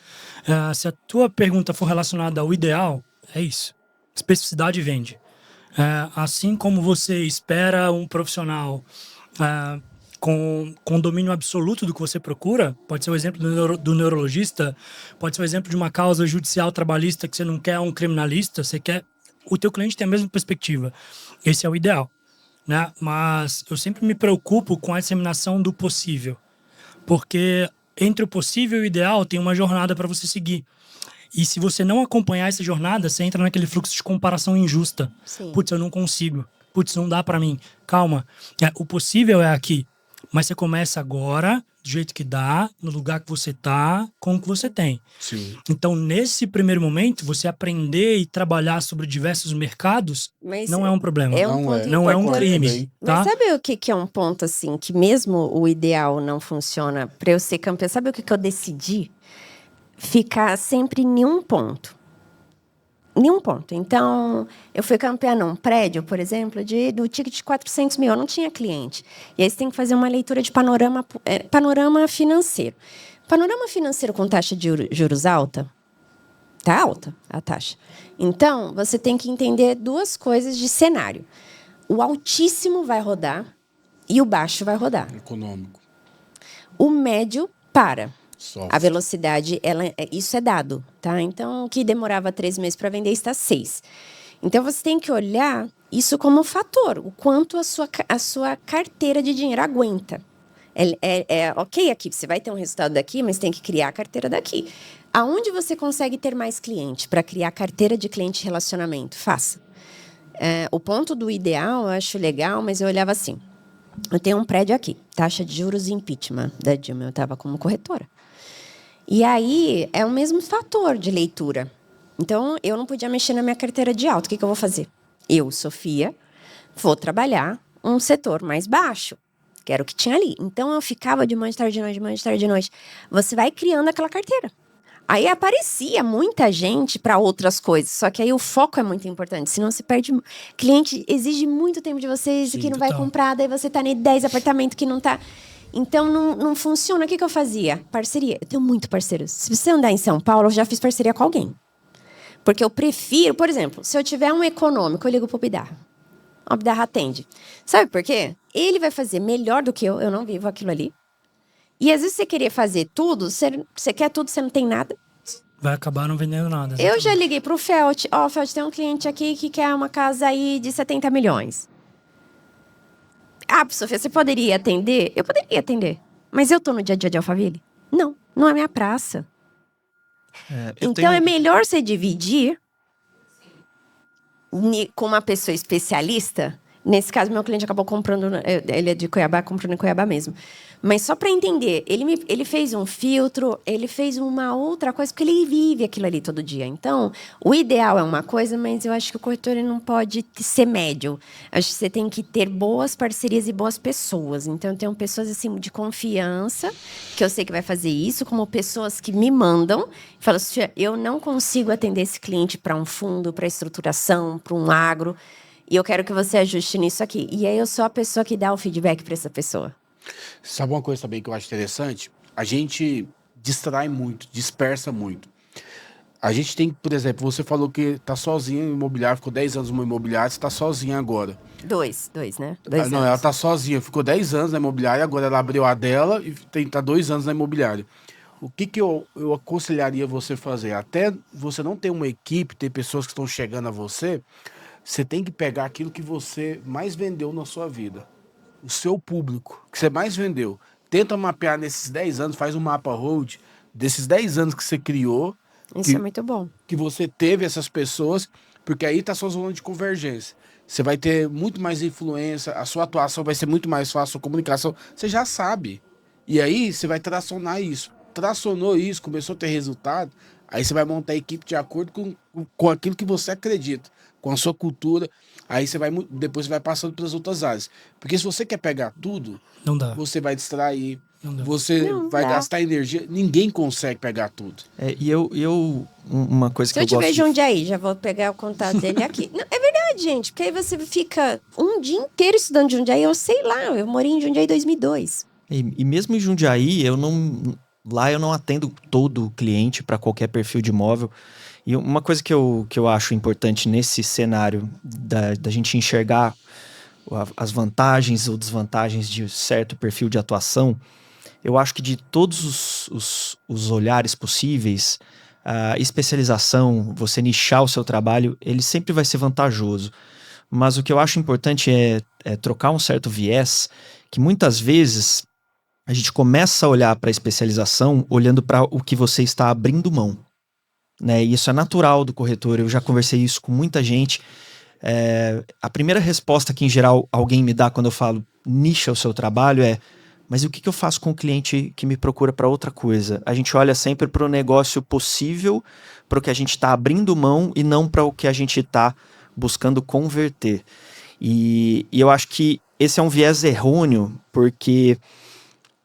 Se a tua pergunta for relacionada ao ideal, é isso. Especificidade vende. Assim como você espera um profissional com domínio absoluto do que você procura, pode ser o exemplo do neurologista, pode ser o exemplo de uma causa judicial trabalhista que você não quer um criminalista, você quer... O teu cliente tem a mesma perspectiva. Esse é o ideal, né? Mas eu sempre me preocupo com a disseminação do possível, porque entre o possível e o ideal tem uma jornada para você seguir. E se você não acompanhar essa jornada, você entra naquele fluxo de comparação injusta. Sim. Putz, eu não consigo. Putz, não dá pra mim. Calma. O possível é aqui. Mas você começa agora, do jeito que dá, no lugar que você tá, com o que você tem. Sim. Então, nesse primeiro momento, você aprender e trabalhar sobre diversos mercados Mas não é um problema. é um ponto Não é um importante. crime, tá? Mas sabe o que é um ponto, assim, que mesmo o ideal não funciona para eu ser campeã? Sabe o que eu decidi? Ficar sempre em um ponto. Nenhum ponto. Então, eu fui campeã num prédio, por exemplo, do ticket de 400 mil. Eu não tinha cliente. E aí você tem que fazer uma leitura de panorama financeiro. Panorama financeiro com taxa de juros alta? Tá alta a taxa. Então, você tem que entender 2 coisas de cenário. O altíssimo vai rodar e o baixo vai rodar. Econômico. O médio para. Só. A velocidade, isso é dado, tá? Então, o que demorava 3 meses para vender está 6. Então, você tem que olhar isso como fator, o quanto a sua carteira de dinheiro aguenta. Ok aqui, você vai ter um resultado daqui, mas tem que criar a carteira daqui. Aonde você consegue ter mais cliente para criar carteira de cliente e relacionamento? Faça. O ponto do ideal eu acho legal, mas eu olhava assim. Eu tenho um prédio aqui, taxa de juros e impeachment da Dilma, eu estava como corretora. E aí é o mesmo fator de leitura. Então eu não podia mexer na minha carteira de alto. O que eu vou fazer? Eu, Sofia, vou trabalhar um setor mais baixo, que era o que tinha ali. Então eu ficava de manhã, de tarde, de noite, de manhã, de tarde, de noite. Você vai criando aquela carteira. Aí aparecia muita gente para outras coisas, só que aí o foco é muito importante, senão você perde. Cliente exige muito tempo de vocês, Sim, que não vai total. comprar, daí você tá em 10 apartamentos que não tá. Então não funciona. O que eu fazia? Parceria. Eu tenho muito parceiros. Se você andar em São Paulo, eu já fiz parceria com alguém. Porque eu prefiro, por exemplo, se eu tiver um econômico, eu ligo pro Bidarra. O Bidarra atende. Sabe por quê? Ele vai fazer melhor do que eu não vivo aquilo ali. E às vezes você querer fazer tudo, você quer tudo, você não tem nada. Vai acabar não vendendo nada. Eu já exatamente. liguei pro Felt. Felt, tem um cliente aqui que quer uma casa aí de 70 milhões. Sofia, você poderia atender? Eu poderia atender. Mas eu tô no dia a dia de Alphaville? Não é minha praça. Então é melhor você dividir com uma pessoa especialista. Nesse caso, meu cliente acabou comprando, ele é de Cuiabá, comprando em Cuiabá mesmo. Mas só para entender, ele fez um filtro, ele fez uma outra coisa, porque ele vive aquilo ali todo dia. Então, o ideal é uma coisa, mas eu acho que o corretor ele não pode ser médio. Acho que você tem que ter boas parcerias e boas pessoas. Então, eu tenho pessoas assim de confiança, que eu sei que vai fazer isso, como pessoas que me mandam e falam, Sofia, eu não consigo atender esse cliente para um fundo, para estruturação, para um agro. E eu quero que você ajuste nisso aqui. E aí eu sou a pessoa que dá o feedback para essa pessoa. Sabe uma coisa também que eu acho interessante? A gente distrai muito, dispersa muito. A gente tem, por exemplo, você falou que tá sozinha no imobiliário, ficou 10 anos no imobiliário, você tá sozinha agora. Dois, né? Não, ela tá sozinha, ficou 10 anos na imobiliária, agora ela abriu a dela e tá 2 anos na imobiliária. O que eu aconselharia você fazer? Até você não ter uma equipe, ter pessoas que estão chegando a você tem que pegar aquilo que você mais vendeu na sua vida. O seu público, que você mais vendeu. Tenta mapear nesses 10 anos, faz um mapa road desses 10 anos que você criou. Isso é muito bom. Que você teve essas pessoas, porque aí tá a sua zona de convergência. Você vai ter muito mais influência, a sua atuação vai ser muito mais fácil, a sua comunicação, você já sabe. E aí você vai tracionar isso. Tracionou isso, começou a ter resultado, aí você vai montar a equipe de acordo com aquilo que você acredita, com a sua cultura. Aí você vai, depois você vai passando pelas outras áreas. Porque se você quer pegar tudo, Não dá. você vai distrair, Não dá. você Não vai dá. gastar energia. Ninguém consegue pegar tudo. Uma coisa Se que eu eu gosto tiver de Jundiaí, já vou pegar o contato dele aqui. Não, é verdade, gente. Porque aí você fica um dia inteiro estudando Jundiaí. Eu sei lá, eu morei em Jundiaí em 2002. E mesmo em Jundiaí, lá eu não atendo todo cliente para qualquer perfil de imóvel. E uma coisa que eu acho importante nesse cenário da gente enxergar as vantagens ou desvantagens de certo perfil de atuação, eu acho que de todos os olhares possíveis, a especialização, você nichar o seu trabalho, ele sempre vai ser vantajoso. Mas o que eu acho importante é trocar um certo viés, que muitas vezes a gente começa a olhar para a especialização olhando para o que você está abrindo mão. Né? E isso é natural do corretor, eu já conversei isso com muita gente. A primeira resposta que, em geral, alguém me dá quando eu falo nicha o seu trabalho mas o que eu faço com o cliente que me procura para outra coisa? A gente olha sempre para o negócio possível, para o que a gente está abrindo mão e não para o que a gente está buscando converter. E eu acho que esse é um viés errôneo, porque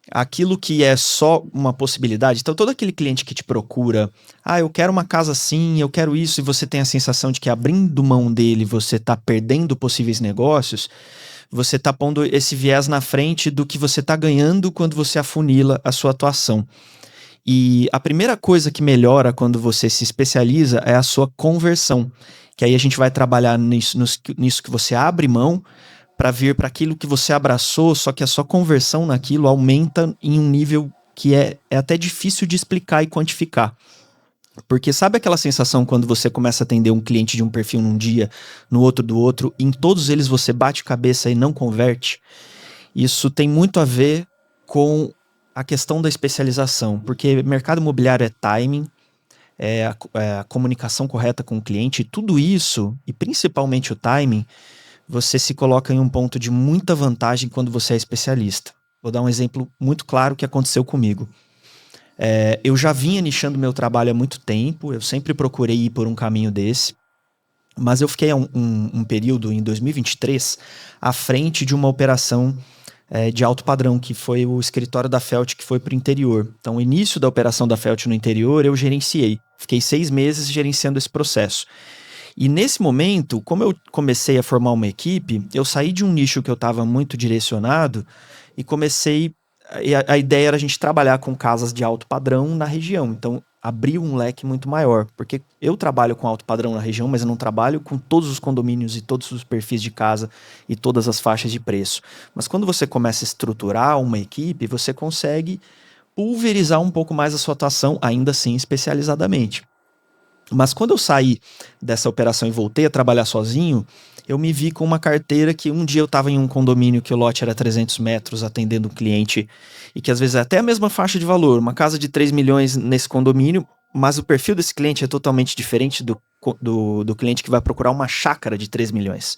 aquilo que é só uma possibilidade, então todo aquele cliente que te procura, eu quero uma casa assim, eu quero isso, e você tem a sensação de que abrindo mão dele você está perdendo possíveis negócios, você está pondo esse viés na frente do que você está ganhando quando você afunila a sua atuação. E a primeira coisa que melhora quando você se especializa é a sua conversão, que aí a gente vai trabalhar nisso que você abre mão, para vir para aquilo que você abraçou, só que a sua conversão naquilo aumenta em um nível que é até difícil de explicar e quantificar. Porque sabe aquela sensação quando você começa a atender um cliente de um perfil num dia, no outro do outro, e em todos eles você bate cabeça e não converte? Isso tem muito a ver com a questão da especialização, porque mercado imobiliário é timing, a comunicação correta com o cliente, tudo isso, e principalmente o timing, você se coloca em um ponto de muita vantagem quando você é especialista. Vou dar um exemplo muito claro que aconteceu comigo. Eu já vinha nichando meu trabalho há muito tempo, eu sempre procurei ir por um caminho desse, mas eu fiquei um período, em 2023, à frente de uma operação de alto padrão, que foi o escritório da Felt, que foi para o interior. Então, o início da operação da Felt no interior, eu gerenciei. Fiquei 6 meses gerenciando esse processo. E nesse momento, como eu comecei a formar uma equipe, eu saí de um nicho que eu estava muito direcionado e comecei... A ideia era a gente trabalhar com casas de alto padrão na região. Então, abriu um leque muito maior. Porque eu trabalho com alto padrão na região, mas eu não trabalho com todos os condomínios e todos os perfis de casa e todas as faixas de preço. Mas quando você começa a estruturar uma equipe, você consegue pulverizar um pouco mais a sua atuação, ainda assim especializadamente. Mas quando eu saí dessa operação e voltei a trabalhar sozinho, eu me vi com uma carteira que um dia eu estava em um condomínio que o lote era 300 metros atendendo um cliente e que às vezes é até a mesma faixa de valor, uma casa de 3 milhões nesse condomínio, mas o perfil desse cliente é totalmente diferente do cliente que vai procurar uma chácara de 3 milhões.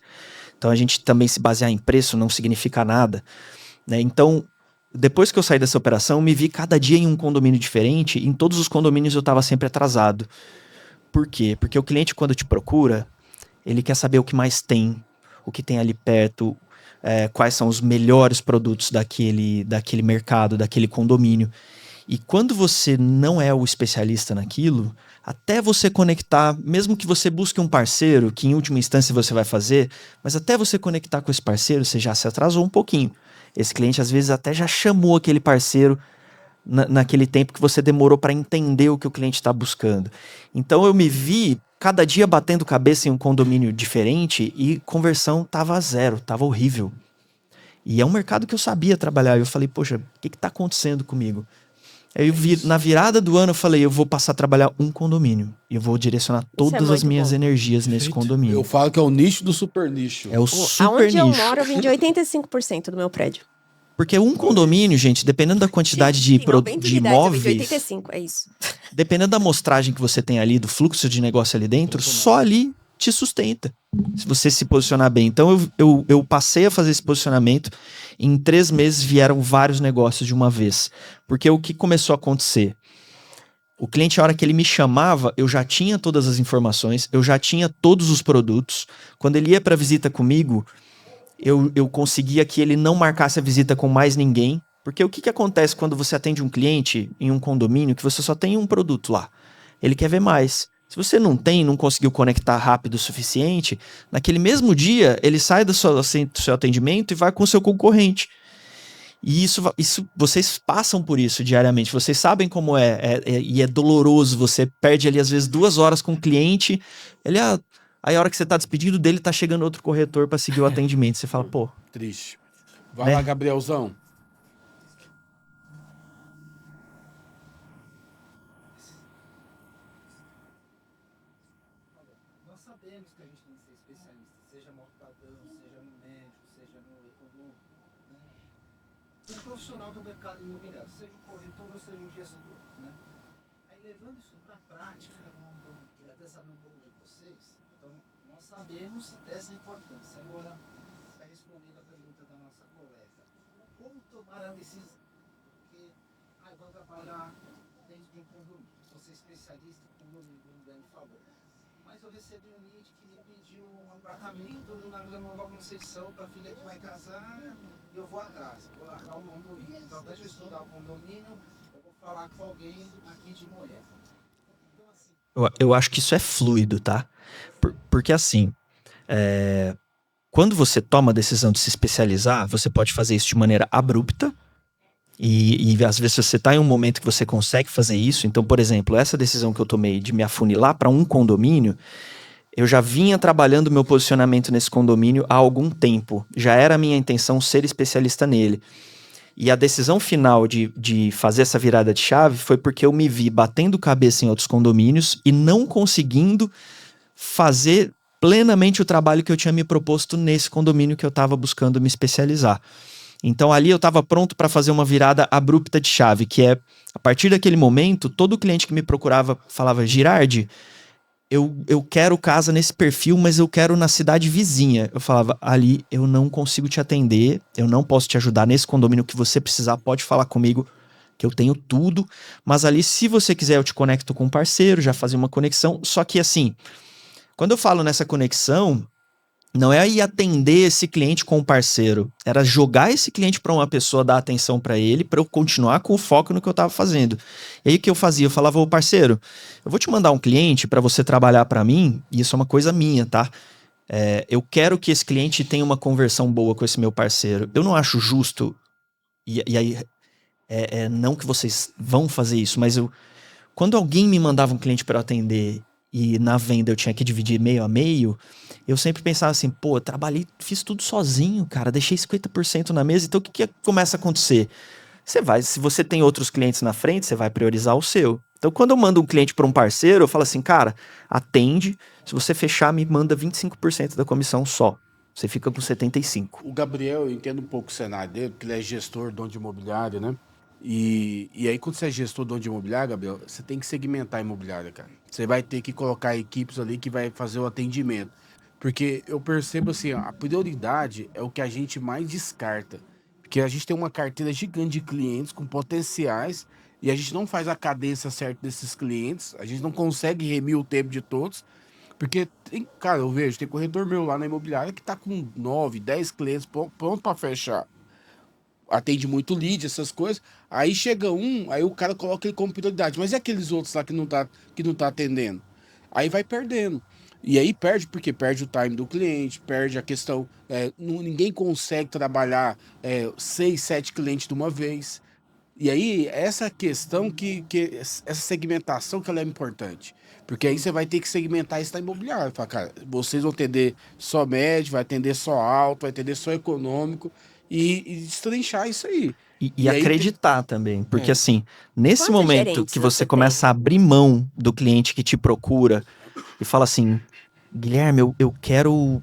Então a gente também se basear em preço não significa nada, né? Então, depois que eu saí dessa operação, eu me vi cada dia em um condomínio diferente e em todos os condomínios eu estava sempre atrasado. Por quê? Porque o cliente, quando te procura, ele quer saber o que mais tem, o que tem ali perto, quais são os melhores produtos daquele mercado, daquele condomínio. E quando você não é o especialista naquilo, até você conectar, mesmo que você busque um parceiro, que em última instância você vai fazer, mas até você conectar com esse parceiro, você já se atrasou um pouquinho. Esse cliente às vezes até já chamou aquele parceiro naquele tempo que você demorou para entender o que o cliente está buscando. Então eu me vi cada dia batendo cabeça em um condomínio diferente e conversão tava zero, tava horrível. E é um mercado que eu sabia trabalhar. Eu falei, poxa, o que está acontecendo comigo? Aí na virada do ano eu falei, eu vou passar a trabalhar um condomínio. E eu vou direcionar todas as minhas energias nesse condomínio. Eu falo que é o nicho do super nicho. É o super Aonde nicho. eu moro, eu vendi 85% do meu prédio. Porque um condomínio, gente, dependendo da quantidade de imóveis, 85, é isso. dependendo da amostragem que você tem ali, do fluxo de negócio ali dentro, só ali te sustenta, se você se posicionar bem. Então eu passei a fazer esse posicionamento, em 3 meses vieram vários negócios de uma vez. Porque o que começou a acontecer? O cliente, a hora que ele me chamava, eu já tinha todas as informações, eu já tinha todos os produtos. Quando ele ia para visita comigo, eu conseguia que ele não marcasse a visita com mais ninguém. Porque o que acontece quando você atende um cliente em um condomínio que você só tem um produto lá? Ele quer ver mais. Se você não conseguiu conectar rápido o suficiente, naquele mesmo dia, ele sai do seu atendimento e vai com o seu concorrente. E isso vocês passam por isso diariamente. Vocês sabem como e é doloroso. Você perde ali, às vezes, 2 horas com o cliente. Aí a hora que você tá despedindo dele, tá chegando outro corretor para seguir o atendimento. Você fala, pô... Triste. Vai lá, Gabrielzão. Nós sabemos que a gente tem que ser especialista, seja no alto padrão, seja no médio, seja no econômico, né? Um profissional do mercado imobiliário, seja um corretor ou seja um gestor, né? Aí levando isso para a prática, queria até saber um pouco de vocês. Então, nós sabemos dessa importância. Agora, para responder a pergunta da nossa colega, como tomar a decisão? Porque, vou trabalhar dentro de um condomínio, vou ser especialista em condomínio, como o Dani falou. Mas eu recebi um lead que me pediu um apartamento na Nova Conceição para a filha que vai casar e eu vou atrás. Vou largar o condomínio. Então, até de estudar o condomínio, eu vou falar com alguém aqui de Moema. Então, assim... Eu acho que isso é fluido, tá? Porque assim, quando você toma a decisão de se especializar, você pode fazer isso de maneira abrupta. E às vezes você está em um momento que você consegue fazer isso. Então, por exemplo, essa decisão que eu tomei de me afunilar para um condomínio, eu já vinha trabalhando meu posicionamento nesse condomínio há algum tempo. Já era a minha intenção ser especialista nele. E a decisão final de fazer essa virada de chave foi porque eu me vi batendo cabeça em outros condomínios e não conseguindo fazer plenamente o trabalho que eu tinha me proposto nesse condomínio que eu estava buscando me especializar. Então ali eu estava pronto para fazer uma virada abrupta de chave, que é, a partir daquele momento, todo cliente que me procurava falava, Girardi, eu quero casa nesse perfil, mas eu quero na cidade vizinha. Eu falava, ali eu não consigo te atender, eu não posso te ajudar nesse condomínio que você precisar, pode falar comigo, que eu tenho tudo, mas ali se você quiser eu te conecto com um parceiro, já fazia uma conexão, só que assim, quando eu falo nessa conexão, não é aí atender esse cliente com o parceiro, era jogar esse cliente para uma pessoa, dar atenção para ele, para eu continuar com o foco no que eu estava fazendo. E aí o que eu fazia? Eu falava, ô parceiro, eu vou te mandar um cliente para você trabalhar para mim, e isso é uma coisa minha, tá? Eu quero que esse cliente tenha uma conversão boa com esse meu parceiro. Eu não acho justo, e aí, não que vocês vão fazer isso, mas quando alguém me mandava um cliente para eu atender e na venda eu tinha que dividir meio a meio, eu sempre pensava assim, pô, trabalhei, fiz tudo sozinho, cara, deixei 50% na mesa, então o que começa a acontecer? Se você tem outros clientes na frente, você vai priorizar o seu. Então quando eu mando um cliente para um parceiro, eu falo assim, cara, atende, se você fechar, me manda 25% da comissão só. Você fica com 75%. O Gabriel, eu entendo um pouco o cenário dele, porque ele é gestor, dono de imobiliária, né? E aí, quando você é gestor, dono de imobiliária, Gabriel, você tem que segmentar a imobiliária, cara. Você vai ter que colocar equipes ali que vai fazer o atendimento. Porque eu percebo assim, ó, a prioridade é o que a gente mais descarta. Porque a gente tem uma carteira gigante de clientes com potenciais e a gente não faz a cadência certa desses clientes, a gente não consegue remir o tempo de todos. Porque, cara, eu vejo, tem corretor meu lá na imobiliária que tá com 9, 10 clientes pronto para fechar. Atende muito lead, essas coisas. Aí chega aí o cara coloca ele como prioridade. Mas e aqueles outros lá que não tá atendendo? Aí vai perdendo. E aí perde porque perde o time do cliente, perde a questão. Ninguém consegue trabalhar 6, 7 clientes de uma vez. E aí, essa questão essa segmentação que ela é importante. Porque aí você vai ter que segmentar isso na imobiliária. Fala, cara, vocês vão atender só médio, vai atender só alto, vai atender só econômico e destrinchar isso aí. E aí acreditar também. Porque assim, nesse Quantos momento gerentes que você você começa a abrir mão do cliente que te procura e fala assim, Guilherme, eu quero...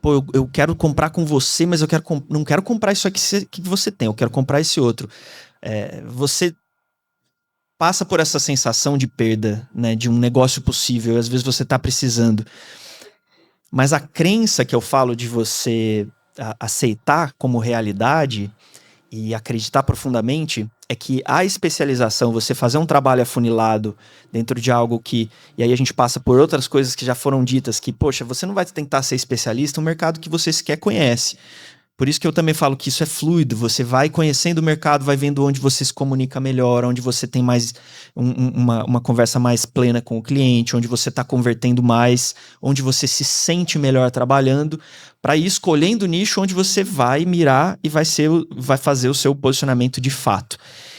Pô, eu quero comprar com você, mas não quero comprar isso aqui que você tem, eu quero comprar esse outro. Você passa por essa sensação de perda, né, de um negócio possível, às vezes você está precisando. Mas a crença que eu falo de você aceitar como realidade e acreditar profundamente é que a especialização, você fazer um trabalho afunilado dentro de algo que... E aí a gente passa por outras coisas que já foram ditas, que, poxa, você não vai tentar ser especialista, um mercado que você sequer conhece. Por isso que eu também falo que isso é fluido, você vai conhecendo o mercado, vai vendo onde você se comunica melhor, onde você tem mais uma conversa mais plena com o cliente, onde você está convertendo mais, onde você se sente melhor trabalhando, para ir escolhendo o nicho onde você vai mirar e vai fazer o seu posicionamento de fato.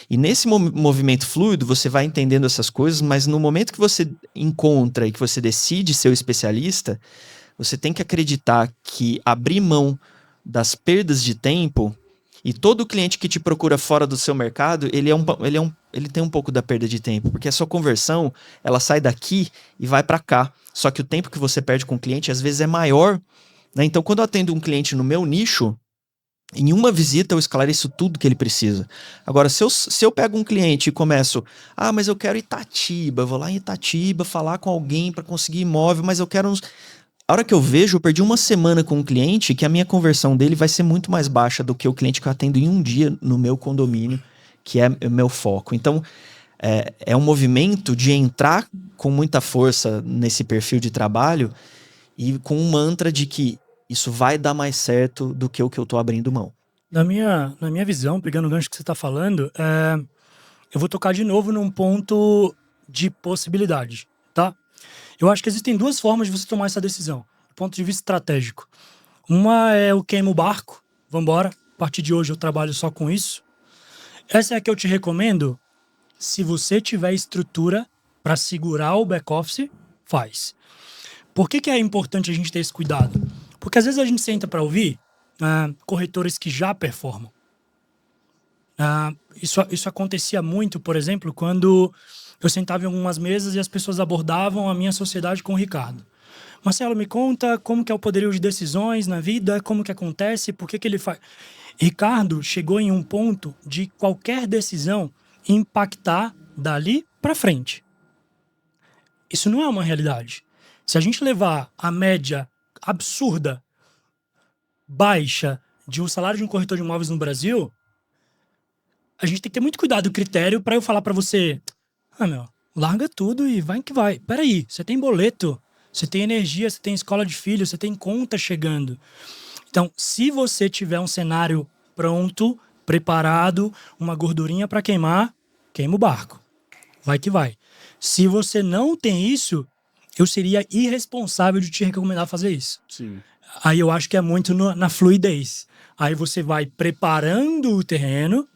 E nesse movimento fluido, você vai entendendo essas coisas, mas no momento que você encontra e que você decide ser o especialista, você tem que acreditar que abrir mão das perdas de tempo, e todo cliente que te procura fora do seu mercado, ele tem um pouco da perda de tempo, porque a sua conversão, ela sai daqui e vai para cá. Só que o tempo que você perde com o cliente, às vezes é maior, né? Então, quando eu atendo um cliente no meu nicho, em uma visita eu esclareço tudo que ele precisa. Agora, se eu pego um cliente e começo, mas eu quero Itatiba, eu vou lá em Itatiba falar com alguém para conseguir imóvel, mas eu quero uns... A hora que eu vejo, eu perdi uma semana com um cliente que a minha conversão dele vai ser muito mais baixa do que o cliente que eu atendo em um dia no meu condomínio, que é o meu foco. Então, é um movimento de entrar com muita força nesse perfil de trabalho e com um mantra de que isso vai dar mais certo do que o que eu tô abrindo mão. Na minha visão, pegando o gancho que você está falando, eu vou tocar de novo num ponto de possibilidade, tá? Eu acho que existem duas formas de você tomar essa decisão, do ponto de vista estratégico. Uma é o queima o barco, vambora, a partir de hoje eu trabalho só com isso. Essa é a que eu te recomendo, se você tiver estrutura para segurar o back-office, faz. Por que é importante a gente ter esse cuidado? Porque às vezes a gente senta para ouvir corretores que já performam. Isso acontecia muito, por exemplo, quando eu sentava em algumas mesas e as pessoas abordavam a minha sociedade com o Ricardo. Marcelo, me conta como que é o poderio de decisões na vida, como que acontece, por que ele faz... Ricardo chegou em um ponto de qualquer decisão impactar dali para frente. Isso não é uma realidade. Se a gente levar a média absurda, baixa, de um salário de um corretor de imóveis no Brasil, a gente tem que ter muito cuidado do critério para eu falar para você, larga tudo e vai que vai. Peraí, você tem boleto, você tem energia, você tem escola de filho, você tem conta chegando. Então, se você tiver um cenário pronto, preparado, uma gordurinha para queimar, queima o barco. Vai que vai. Se você não tem isso, eu seria irresponsável de te recomendar fazer isso. Sim. Aí eu acho que é muito na fluidez. Aí você vai preparando o terreno,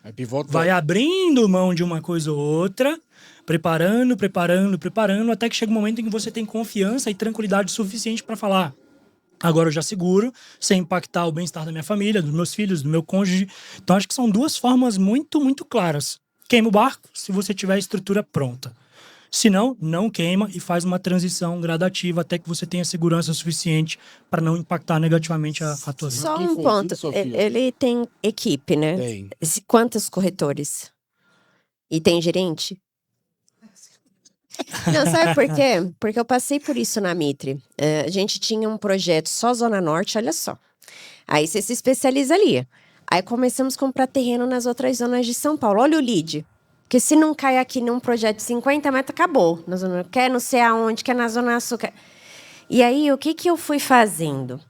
vai abrindo mão de uma coisa ou outra, preparando, até que chega um momento em que você tem confiança e tranquilidade suficiente para falar: agora eu já seguro, sem impactar o bem-estar da minha família, dos meus filhos, do meu cônjuge. Então acho que são duas formas muito, muito claras. Queima o barco se você tiver a estrutura pronta. Se não, não queima e faz uma transição gradativa até que você tenha segurança suficiente para não impactar negativamente a tua vida. Só Quem um foi, ponto. Sofia? Ele tem equipe, né? Tem. Quantos corretores? E tem gerente? Não, sabe por quê? Porque eu passei por isso na Mitre. A gente tinha um projeto só Zona Norte, olha só. Aí você se especializa ali. Aí começamos a comprar terreno nas outras zonas de São Paulo. Olha o lead. Porque se não cai aqui num projeto de 50 metros, acabou. Na zona, quer não sei aonde, quer na Zona Sul. E aí, o que eu fui fazendo?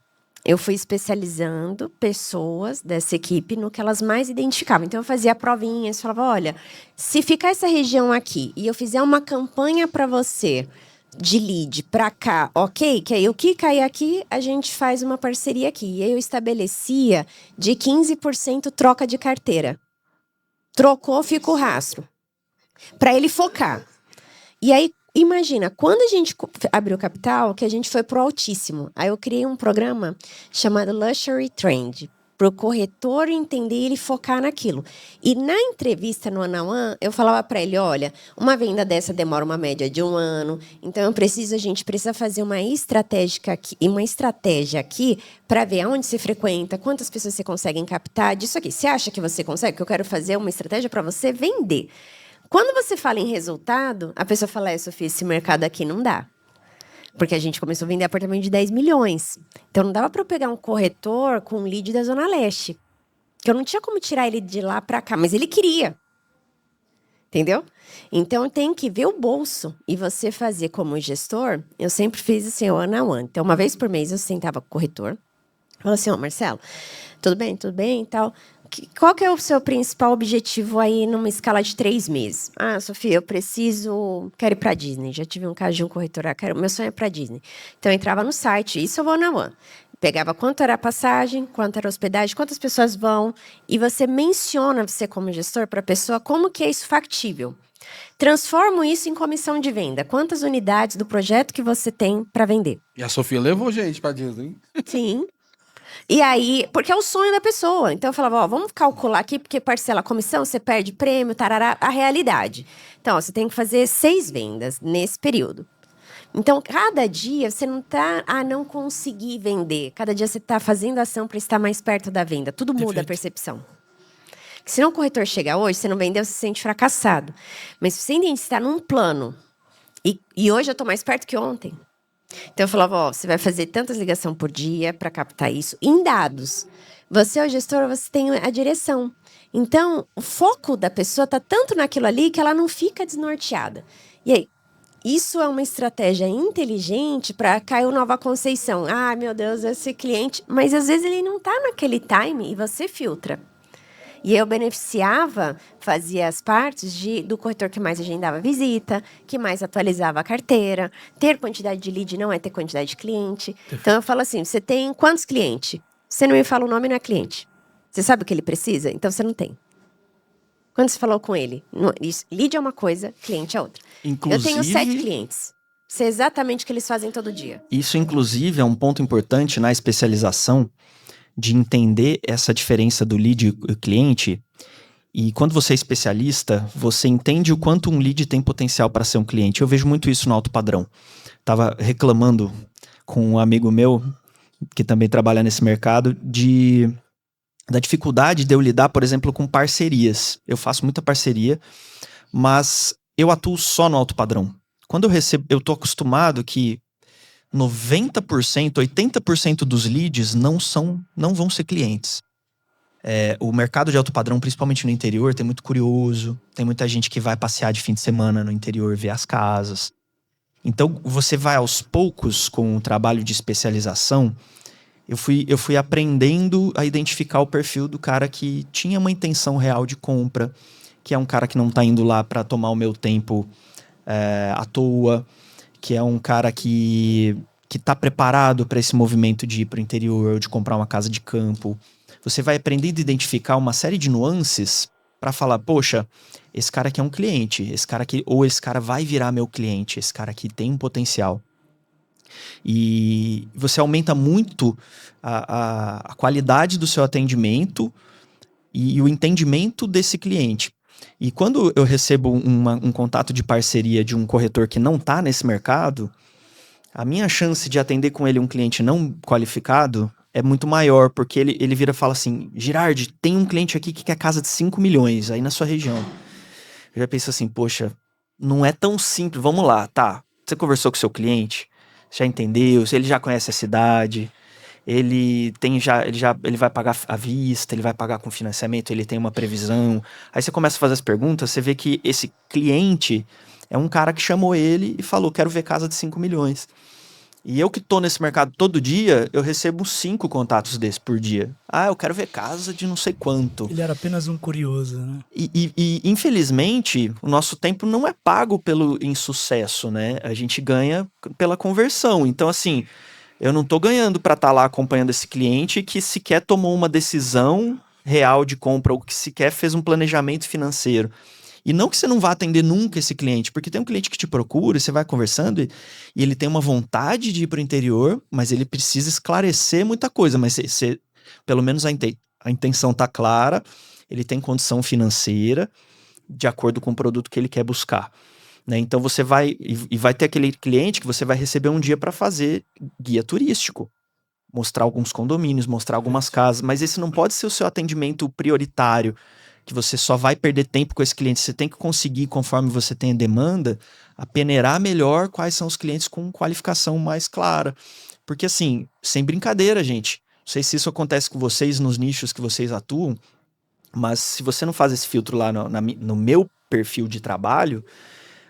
Eu fui especializando pessoas dessa equipe no que elas mais identificavam. Então, eu fazia provinhas, falava, olha, se ficar essa região aqui e eu fizer uma campanha para você de lead para cá, ok? Que aí o que cair aqui, a gente faz uma parceria aqui. E aí eu estabelecia de 15% troca de carteira. Trocou, fica o rastro. Para ele focar. E aí, imagina, quando a gente abriu o capital, que a gente foi pro altíssimo. Aí eu criei um programa chamado Luxury Trend, para o corretor entender e ele focar naquilo. E na entrevista no one-on-one, eu falava para ele, olha, uma venda dessa demora uma média de 1 ano, então a gente precisa fazer uma estratégia aqui para ver aonde você frequenta, quantas pessoas você consegue captar disso aqui. Você acha que você consegue? Que eu quero fazer uma estratégia para você vender. Quando você fala em resultado, a pessoa fala, Sofia, esse mercado aqui não dá. Porque a gente começou a vender apartamento de 10 milhões. Então, não dava para eu pegar um corretor com um lead da Zona Leste. Que eu não tinha como tirar ele de lá para cá, mas ele queria. Entendeu? Então, tem que ver o bolso. E você fazer como gestor, eu sempre fiz assim, one on one. Então, uma vez por mês, eu sentava com o corretor. Falava assim, Marcelo, tudo bem e tal. Qual que é o seu principal objetivo aí numa escala de 3 meses? Sofia, eu quero ir para Disney. Já tive um caso de um corretor, meu sonho é para Disney. Então, eu entrava no site, isso eu vou na One. Pegava quanto era a passagem, quanto era a hospedagem, quantas pessoas vão, e você menciona, você como gestor, para a pessoa, como que é isso factível. Transformo isso em comissão de venda. Quantas unidades do projeto que você tem para vender? E a Sofia levou gente para Disney. Sim. E aí, porque é o sonho da pessoa. Então eu falava, vamos calcular aqui, porque parcela a comissão, você perde prêmio, tarará, a realidade. Então, você tem que fazer 6 vendas nesse período. Então, cada dia você não está, não consegui vender. Cada dia você está fazendo ação para estar mais perto da venda. Tudo muda. Perfeito. A percepção. Se não o corretor chega hoje, você não vendeu, você se sente fracassado. Mas se você está num plano, e hoje eu estou mais perto que ontem. Então, eu falava, você vai fazer tantas ligações por dia para captar isso em dados. Você é o gestor, você tem a direção. Então, o foco da pessoa está tanto naquilo ali que ela não fica desnorteada. E aí, isso é uma estratégia inteligente para Caio Nova Conceição. Meu Deus, esse cliente... Mas, às vezes, ele não está naquele time e você filtra. E eu beneficiava, fazia as partes do corretor que mais agendava visita, que mais atualizava a carteira. Ter quantidade de lead não é ter quantidade de cliente. Então, eu falo assim, você tem quantos clientes? Você não me fala o nome, não é cliente. Você sabe o que ele precisa? Então, você não tem. Quando você falou com ele? Lead é uma coisa, cliente é outra. Inclusive, eu tenho 7 clientes. Sei exatamente o que eles fazem todo dia. Isso, inclusive, é um ponto importante na especialização, de entender essa diferença do lead e cliente. E quando você é especialista, você entende o quanto um lead tem potencial para ser um cliente. Eu vejo muito isso no alto padrão. Tava reclamando com um amigo meu, que também trabalha nesse mercado, de da dificuldade de eu lidar, por exemplo, com parcerias. Eu faço muita parceria, mas eu atuo só no alto padrão. Quando eu recebo, eu tô acostumado que 90%, 80% dos leads não vão ser clientes. O mercado de alto padrão, principalmente no interior, tem muito curioso, tem muita gente que vai passear de fim de semana no interior, ver as casas. Então, você vai aos poucos com o trabalho de especialização. Eu fui aprendendo a identificar o perfil do cara que tinha uma intenção real de compra, que é um cara que não tá indo lá para tomar o meu tempo à toa, que é um cara que tá preparado para esse movimento de ir pro interior, de comprar uma casa de campo. Você vai aprendendo a identificar uma série de nuances para falar, poxa, esse cara aqui é um cliente, esse cara vai virar meu cliente, esse cara aqui tem um potencial. E você aumenta muito a qualidade do seu atendimento e o entendimento desse cliente. E quando eu recebo um contato de parceria de um corretor que não está nesse mercado, a minha chance de atender com ele um cliente não qualificado é muito maior, porque ele vira e fala assim, Girardi, tem um cliente aqui que quer casa de 5 milhões aí na sua região. Eu já penso assim, poxa, não é tão simples, vamos lá, tá, você conversou com o seu cliente, já entendeu, ele já conhece a cidade, ele vai pagar à vista, ele vai pagar com financiamento, ele tem uma previsão. Aí você começa a fazer as perguntas, você vê que esse cliente é um cara que chamou ele e falou, quero ver casa de 5 milhões. E eu que tô nesse mercado todo dia, eu recebo 5 contatos desses por dia. Ah, eu quero ver casa de não sei quanto. Ele era apenas um curioso, né? E infelizmente, o nosso tempo não é pago pelo insucesso, né? A gente ganha pela conversão. Então, assim, eu não tô ganhando pra estar lá acompanhando esse cliente que sequer tomou uma decisão real de compra ou que sequer fez um planejamento financeiro. E não que você não vá atender nunca esse cliente, porque tem um cliente que te procura, e você vai conversando e ele tem uma vontade de ir para o interior, mas ele precisa esclarecer muita coisa, mas pelo menos a intenção tá clara, ele tem condição financeira de acordo com o produto que ele quer buscar. Né? Então você vai ter aquele cliente que você vai receber um dia para fazer guia turístico, mostrar alguns condomínios, mostrar algumas casas, mas esse não pode ser o seu atendimento prioritário, que você só vai perder tempo com esse cliente. Você tem que conseguir, conforme você tem a demanda, a peneirar melhor quais são os clientes com qualificação mais clara. Porque assim, sem brincadeira, gente, não sei se isso acontece com vocês nos nichos que vocês atuam, mas se você não faz esse filtro lá no meu perfil de trabalho,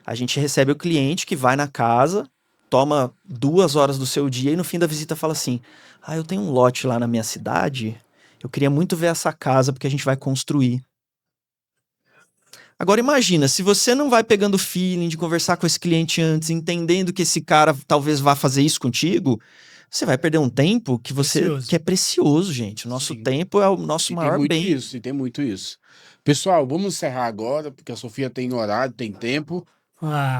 a gente recebe o cliente que vai na casa, toma 2 horas do seu dia e no fim da visita fala assim, eu tenho um lote lá na minha cidade, eu queria muito ver essa casa porque a gente vai construir. Agora imagina, se você não vai pegando feeling de conversar com esse cliente antes, entendendo que esse cara talvez vá fazer isso contigo, você vai perder um tempo que é precioso, gente. O nosso tempo é o nosso maior bem. Tem muito isso. Pessoal, vamos encerrar agora, porque a Sofia tem horário, tem tempo.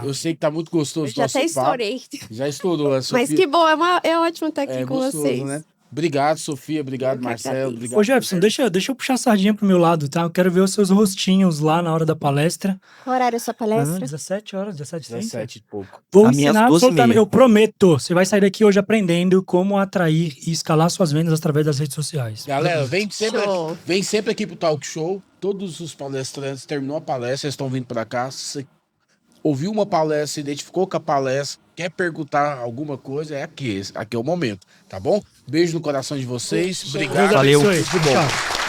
Eu sei que tá muito gostoso. Eu já até estourei. Já estourou a Sofia. Mas que bom, é ótimo estar aqui com gostoso, vocês. Né? Obrigado, Sofia. Obrigado, Marcelo. Obrigado. Ô, Jefferson, deixa eu puxar a sardinha pro meu lado, tá? Eu quero ver os seus rostinhos lá na hora da palestra. Qual horário é a sua palestra? 17 horas, 17 e pouco. Vou A minha ensinar 12 absolutamente, e meia. eu prometo. Você vai sair daqui hoje aprendendo como atrair e escalar suas vendas através das redes sociais. Galera, vem sempre aqui pro Talk Show. Todos os palestrantes, terminou a palestra, eles estão vindo pra cá. Se ouviu uma palestra, se identificou com a palestra, quer perguntar alguma coisa, aqui é o momento, tá bom? Beijo no coração de vocês. Obrigado. Valeu. Tchau.